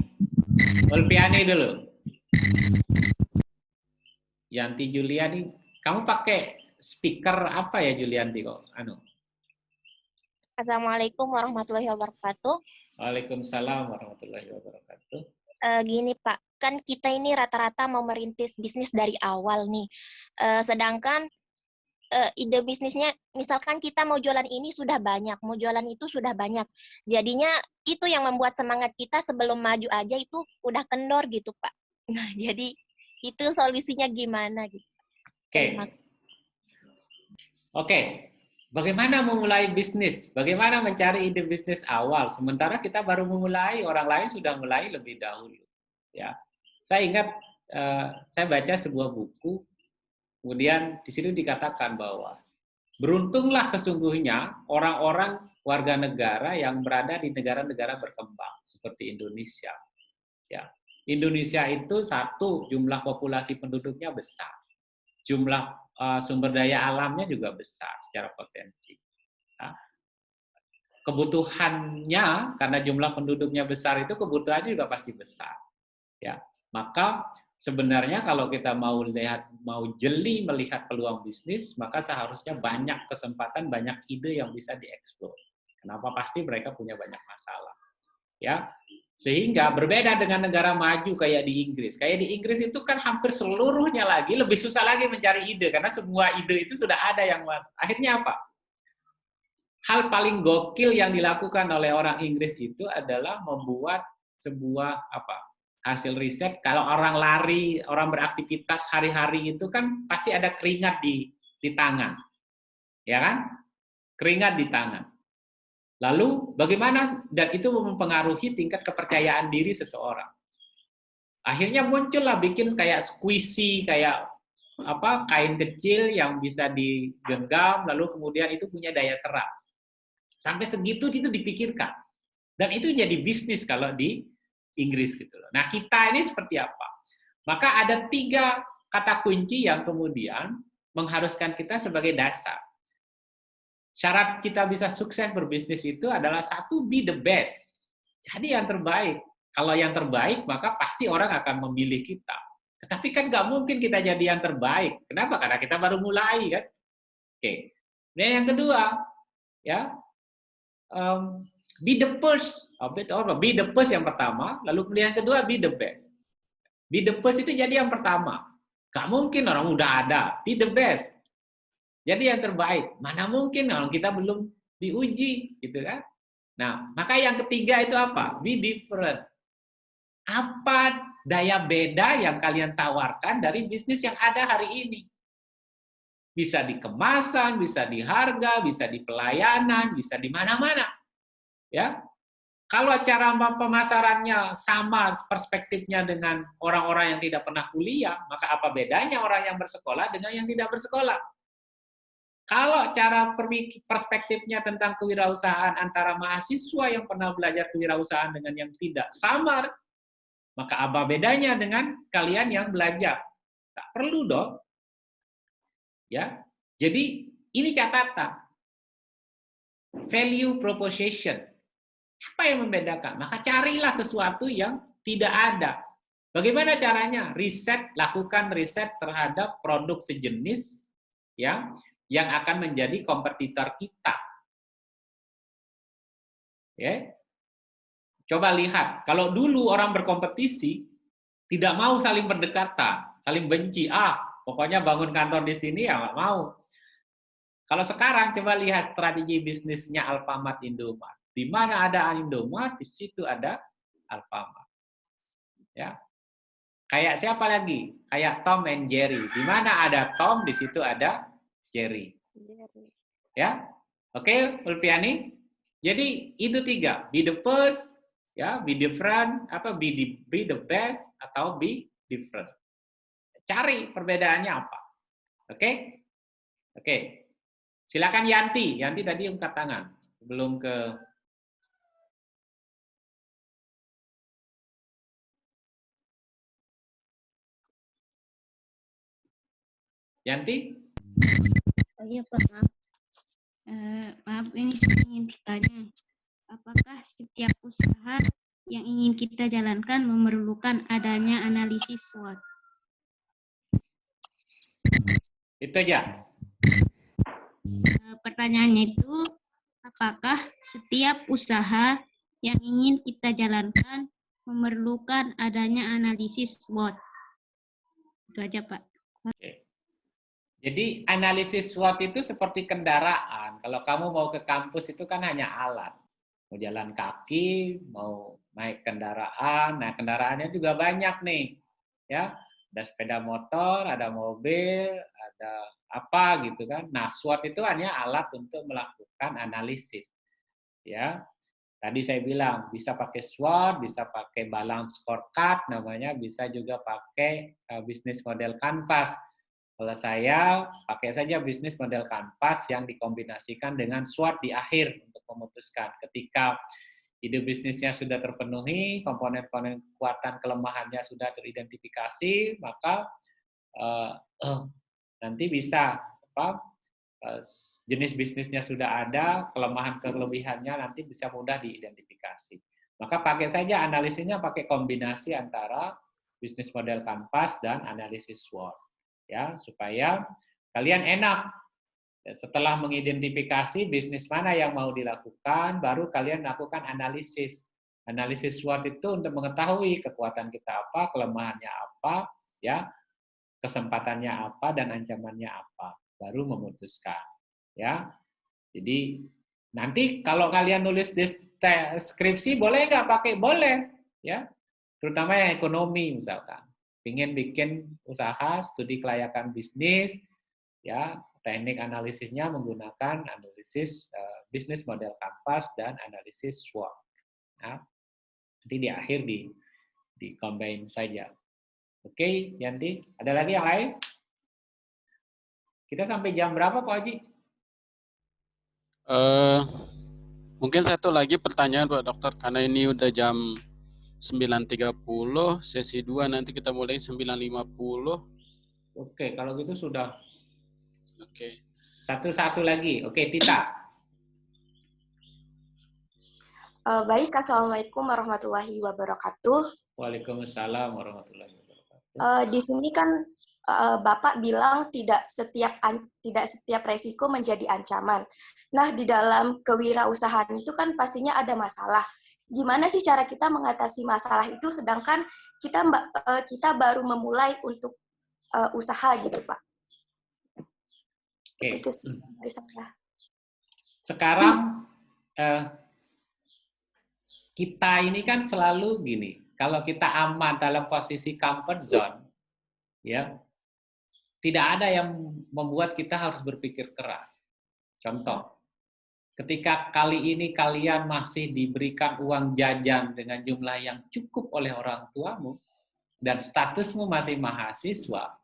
dulu. Yanti Juliani, kamu pakai speaker apa ya Julianti kok? Assalamualaikum warahmatullahi wabarakatuh. Waalaikumsalam warahmatullahi wabarakatuh. Gini Pak, kan kita ini rata-rata mau merintis bisnis dari awal nih. Sedangkan ide bisnisnya, misalkan kita mau jualan ini sudah banyak, mau jualan itu sudah banyak. Jadinya itu yang membuat semangat kita sebelum maju aja itu udah kendor gitu Pak. Nah, jadi itu solusinya gimana gitu. Oke. Bagaimana memulai bisnis? Bagaimana mencari ide bisnis awal? Sementara kita baru memulai, orang lain sudah mulai lebih dahulu. Ya, saya ingat saya baca sebuah buku, kemudian di situ dikatakan bahwa beruntunglah sesungguhnya orang-orang warga negara yang berada di negara-negara berkembang seperti Indonesia. Ya, Indonesia itu satu, jumlah populasi penduduknya besar, jumlah sumber daya alamnya juga besar secara potensi. Nah, kebutuhannya karena jumlah penduduknya besar itu kebutuhannya juga pasti besar. Ya, maka sebenarnya kalau kita mau jeli melihat peluang bisnis, maka seharusnya banyak kesempatan, banyak ide yang bisa dieksplor. Kenapa? Pasti mereka punya banyak masalah. Ya, Sehingga berbeda dengan negara maju kayak di Inggris. Kayak di Inggris itu kan hampir seluruhnya lagi lebih susah lagi mencari ide karena semua ide itu sudah ada yang akhirnya apa? Hal paling gokil yang dilakukan oleh orang Inggris itu adalah membuat sebuah hasil riset. Kalau orang lari, orang beraktivitas hari-hari itu kan pasti ada keringat di tangan. Ya kan? Keringat di tangan. Lalu bagaimana, dan itu mempengaruhi tingkat kepercayaan diri seseorang. Akhirnya muncullah bikin kayak squishy, kayak kain kecil yang bisa digenggam, lalu kemudian itu punya daya serap. Sampai segitu itu dipikirkan. Dan itu jadi bisnis kalau di Inggris gitu loh. Nah, kita ini seperti apa? Maka ada 3 kata kunci yang kemudian mengharuskan kita sebagai dasar. Syarat kita bisa sukses berbisnis itu adalah 1, be the best. Jadi yang terbaik. Kalau yang terbaik, maka pasti orang akan memilih kita. Tetapi kan nggak mungkin kita jadi yang terbaik. Kenapa? Karena kita baru mulai, kan? Oke. Nah, yang kedua, ya, be the first. Be the first yang pertama, lalu kemudian yang kedua, be the best. Be the first itu jadi yang pertama. Nggak mungkin orang udah ada. Be the best. Jadi yang terbaik. Mana mungkin kalau kita belum diuji, gitu kan? Nah, maka yang ketiga itu apa? Be different. Apa daya beda yang kalian tawarkan dari bisnis yang ada hari ini? Bisa di kemasan, bisa di harga, bisa di pelayanan, bisa di mana-mana. Ya. Kalau cara pemasarannya sama perspektifnya dengan orang-orang yang tidak pernah kuliah, maka apa bedanya orang yang bersekolah dengan yang tidak bersekolah? Kalau cara perspektifnya tentang kewirausahaan antara mahasiswa yang pernah belajar kewirausahaan dengan yang tidak samar, maka apa bedanya dengan kalian yang belajar? Tak perlu dong. Ya. Jadi ini catatan. Value proposition. Apa yang membedakan? Maka carilah sesuatu yang tidak ada. Bagaimana caranya? Lakukan riset terhadap produk sejenis ya, yang akan menjadi kompetitor kita. Ya. Coba lihat, kalau dulu orang berkompetisi, tidak mau saling berdekatan, saling benci. Pokoknya bangun kantor di sini ya nggak mau. Kalau sekarang coba lihat strategi bisnisnya Alfamart, Indomart. Di mana ada Indomart, di situ ada Alfamart. Ya. Kayak siapa lagi? Kayak Tom and Jerry. Di mana ada Tom, di situ ada Jerry. Ya. Oke, Ulfiani? Jadi itu 3. Be the first, ya, be different, be the best, atau be different. Cari perbedaannya apa. Oke? Oke. Silakan Yanti. Yanti tadi angkat tangan. Sebelum ke Yanti? Oh iya Pak, maaf. Maaf, ini saya ingin bertanya. Apakah setiap usaha yang ingin kita jalankan memerlukan adanya analisis SWOT? Itu aja. Pertanyaannya itu, apakah setiap usaha yang ingin kita jalankan memerlukan adanya analisis SWOT? Itu aja Pak. Oke. Jadi analisis SWOT itu seperti kendaraan. Kalau kamu mau ke kampus itu kan hanya alat. Mau jalan kaki, mau naik kendaraan. Nah, kendaraannya juga banyak nih. Ya, ada sepeda motor, ada mobil, ada apa gitu kan. Nah, SWOT itu hanya alat untuk melakukan analisis. Ya. Tadi saya bilang bisa pakai SWOT, bisa pakai balance scorecard namanya, bisa juga pakai bisnis model canvas. Kalau saya pakai saja bisnis model kanvas yang dikombinasikan dengan SWOT di akhir untuk memutuskan. Ketika ide bisnisnya sudah terpenuhi, komponen-komponen kekuatan kelemahannya sudah teridentifikasi, maka nanti bisa jenis bisnisnya sudah ada, kelemahan-kelebihannya nanti bisa mudah diidentifikasi. Maka pakai saja analisisnya pakai kombinasi antara bisnis model kanvas dan analisis SWOT. Ya, supaya kalian enak. Setelah mengidentifikasi bisnis mana yang mau dilakukan, baru kalian lakukan analisis. Analisis SWOT itu untuk mengetahui kekuatan kita apa, kelemahannya apa, ya, kesempatannya apa, dan ancamannya apa. Baru memutuskan. Ya, jadi nanti kalau kalian nulis di skripsi boleh nggak pakai? Boleh, ya. Terutama yang ekonomi misalkan. Ingin bikin usaha, studi kelayakan bisnis, ya, teknik analisisnya menggunakan analisis bisnis model kanvas dan analisis SWOT. Nah, nanti di akhir di combine saja. Oke, Yanti, ada lagi yang lain? Kita sampai jam berapa, Pak Haji? Mungkin satu lagi pertanyaan Pak Dokter, karena ini udah jam 9.30, sesi 2 nanti kita mulai 9.50. Oke, kalau gitu sudah. Oke. Satu-satu lagi. Oke, Tita. Baik, Assalamualaikum warahmatullahi wabarakatuh. Waalaikumsalam warahmatullahi wabarakatuh. Di sini kan Bapak bilang tidak setiap resiko menjadi ancaman. Nah, di dalam kewirausahaan itu kan pastinya ada masalah. Gimana sih cara kita mengatasi masalah itu sedangkan kita baru memulai untuk usaha gitu, Pak? Oke. Itu sih dari saya. Sekarang kita ini kan selalu gini, kalau kita aman dalam posisi comfort zone, ya, tidak ada yang membuat kita harus berpikir keras. Contoh, ketika kali ini kalian masih diberikan uang jajan dengan jumlah yang cukup oleh orang tuamu, dan statusmu masih mahasiswa,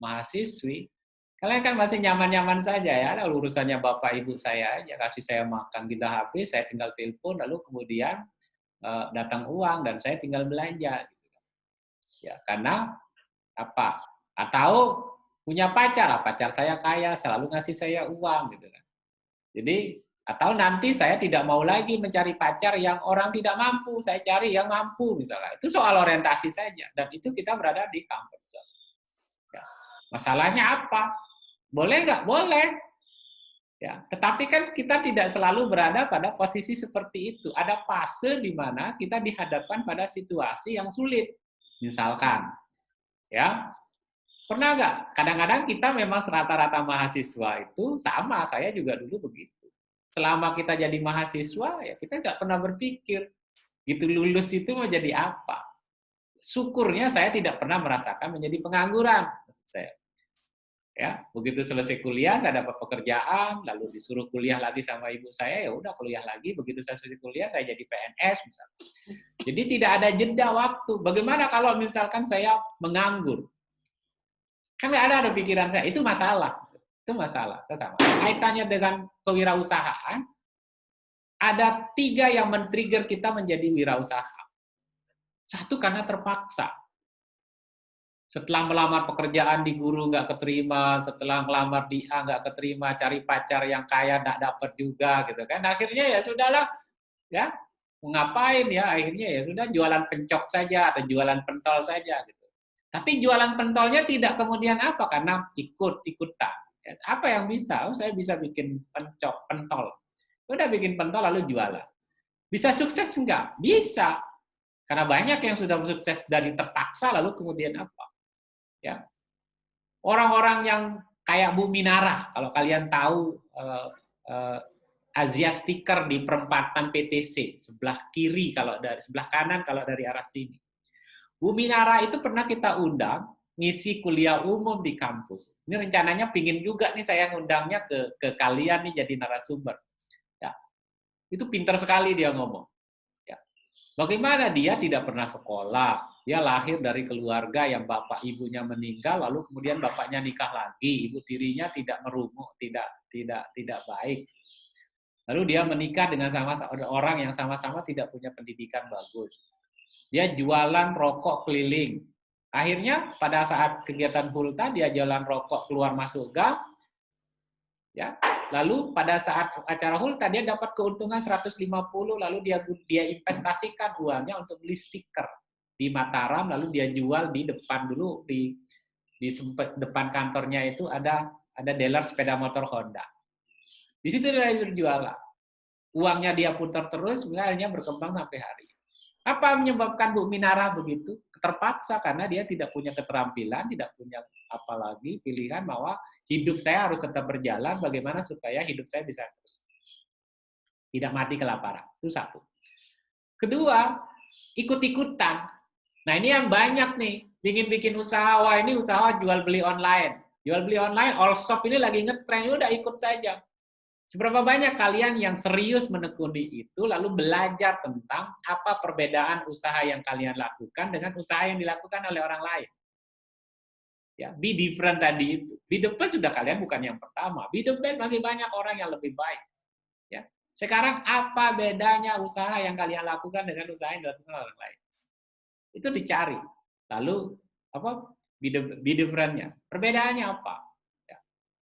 mahasiswi, kalian kan masih nyaman-nyaman saja ya, lalu urusannya bapak ibu saya aja, kasih saya makan gila habis, saya tinggal telepon, lalu kemudian datang uang dan saya tinggal belanja. Ya, karena apa? Atau punya pacar saya kaya, selalu ngasih saya uang gitu kan. Jadi atau nanti saya tidak mau lagi mencari pacar yang orang tidak mampu, saya cari yang mampu misalnya. Itu soal orientasi saja dan itu kita berada di comfort zone. Ya. Masalahnya apa? Boleh nggak? Boleh. Ya, tetapi kan kita tidak selalu berada pada posisi seperti itu. Ada fase di mana kita dihadapkan pada situasi yang sulit. Misalkan, ya, pernah nggak? Kadang-kadang kita memang rata-rata mahasiswa itu sama, saya juga dulu begitu. Selama kita jadi mahasiswa, ya kita nggak pernah berpikir, gitu lulus itu mau jadi apa. Syukurnya saya tidak pernah merasakan menjadi pengangguran. Ya, begitu selesai kuliah saya dapat pekerjaan, lalu disuruh kuliah lagi sama ibu saya, ya udah kuliah lagi. Begitu saya selesai kuliah saya jadi PNS misalnya. Jadi tidak ada jeda waktu. Bagaimana kalau misalkan saya menganggur? Kan nggak ada pikiran saya. Itu masalah. Itu masalah. Itu sama. Kaitannya dengan kewirausahaan, ada 3 yang men-trigger kita menjadi wirausaha. 1 karena terpaksa. Setelah melamar pekerjaan di guru nggak keterima, setelah melamar di A nggak keterima, cari pacar yang kaya nggak dapat juga gitu kan. Akhirnya ya sudahlah, ya mau ngapain ya, akhirnya ya sudah jualan pencok saja atau jualan pentol saja gitu. Tapi jualan pentolnya tidak kemudian apa, karena ikut-ikutan. Ya, apa yang bisa? Oh, saya bisa bikin pentol. Udah bikin pentol lalu jualan. Bisa sukses enggak? Bisa. Karena banyak yang sudah sukses dari terpaksa lalu kemudian apa? Ya, orang-orang yang kayak Bu Minara, kalau kalian tahu Asia Stiker di perempatan PTC sebelah kiri kalau dari sebelah kanan kalau dari arah sini. Bu Minara itu pernah kita undang ngisi kuliah umum di kampus. Ini rencananya pingin juga nih saya ngundangnya ke kalian nih jadi narasumber. Ya, itu pintar sekali dia ngomong. Ya, bagaimana dia tidak pernah sekolah. Dia lahir dari keluarga yang bapak ibunya meninggal, lalu kemudian bapaknya nikah lagi, ibu tirinya tidak merumuk, tidak baik. Lalu dia menikah dengan orang yang sama-sama tidak punya pendidikan bagus. Dia jualan rokok keliling. Akhirnya pada saat kegiatan Hulta dia jualan rokok keluar masuk gang. Ya. Lalu pada saat acara Hulta dia dapat keuntungan 150, lalu dia investasikan uangnya untuk beli stiker di Mataram, lalu dia jual di depan dulu di depan kantornya itu ada dealer sepeda motor Honda. Di situ dia berjualan. Uangnya dia putar terus, akhirnya berkembang sampai hari ini. Apa menyebabkan Bu Minara begitu? Terpaksa karena dia tidak punya keterampilan, tidak punya apalagi pilihan bahwa hidup saya harus tetap berjalan, bagaimana supaya hidup saya bisa terus tidak mati kelaparan. Itu satu. Kedua, ikut-ikutan. Nah ini yang banyak nih, ingin bikin usaha, wah ini usaha jual beli online. Jual beli online, all shop ini lagi ngetren, udah ikut saja. Seberapa banyak kalian yang serius menekuni itu, lalu belajar tentang apa perbedaan usaha yang kalian lakukan dengan usaha yang dilakukan oleh orang lain. Ya, be different tadi itu. Be the best sudah kalian bukan yang pertama. Be the best masih banyak orang yang lebih baik. Ya. Sekarang apa bedanya usaha yang kalian lakukan dengan usaha yang dilakukan oleh orang lain? Itu dicari. Lalu apa? Be different-nya. Perbedaannya apa?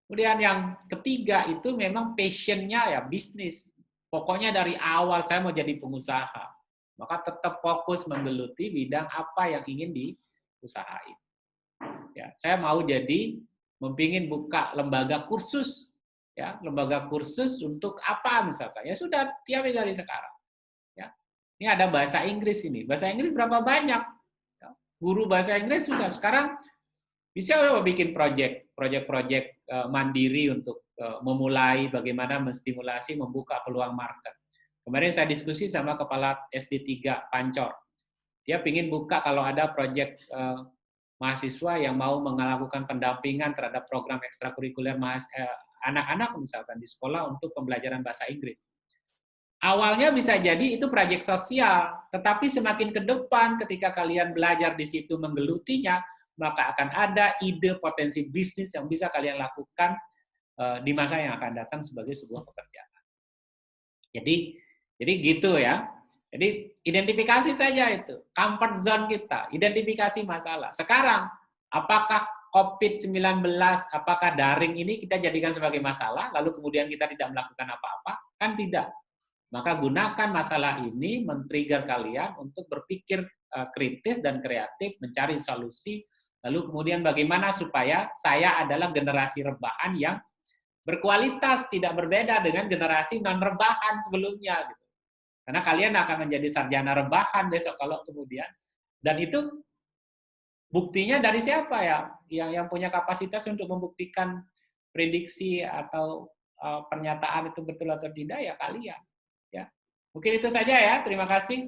Kemudian yang ketiga itu memang passion-nya ya bisnis. Pokoknya dari awal saya mau jadi pengusaha. Maka tetap fokus menggeluti bidang apa yang ingin diusahain. Ya, saya mau jadi mempingin buka lembaga kursus. Ya, lembaga kursus untuk apa misalkan. Ya sudah, tiap dari sekarang. Ya. Ini ada bahasa Inggris ini. Bahasa Inggris berapa banyak? Ya, guru bahasa Inggris sudah sekarang bisa bikin proyek mandiri untuk memulai bagaimana menstimulasi, membuka peluang market. Kemarin saya diskusi sama kepala SD3 Pancor. Dia ingin buka kalau ada proyek mahasiswa yang mau melakukan pendampingan terhadap program ekstrakurikuler anak-anak misalkan di sekolah untuk pembelajaran bahasa Inggris. Awalnya bisa jadi itu proyek sosial, tetapi semakin ke depan ketika kalian belajar di situ menggelutinya, maka akan ada ide potensi bisnis yang bisa kalian lakukan di masa yang akan datang sebagai sebuah pekerjaan. Jadi gitu ya. Jadi identifikasi saja itu, comfort zone kita, identifikasi masalah. Sekarang, apakah COVID-19, apakah daring ini kita jadikan sebagai masalah, lalu kemudian kita tidak melakukan apa-apa? Kan tidak. Maka gunakan masalah ini men-trigger kalian untuk berpikir kritis dan kreatif, mencari solusi. Lalu kemudian bagaimana supaya saya adalah generasi rebahan yang berkualitas, tidak berbeda dengan generasi non-rebahan sebelumnya. Gitu. Karena kalian akan menjadi sarjana rebahan besok kalau kemudian. Dan itu buktinya dari siapa ya? Yang punya kapasitas untuk membuktikan prediksi atau pernyataan itu betul atau tidak ya kalian. Ya. Mungkin itu saja ya. Terima kasih.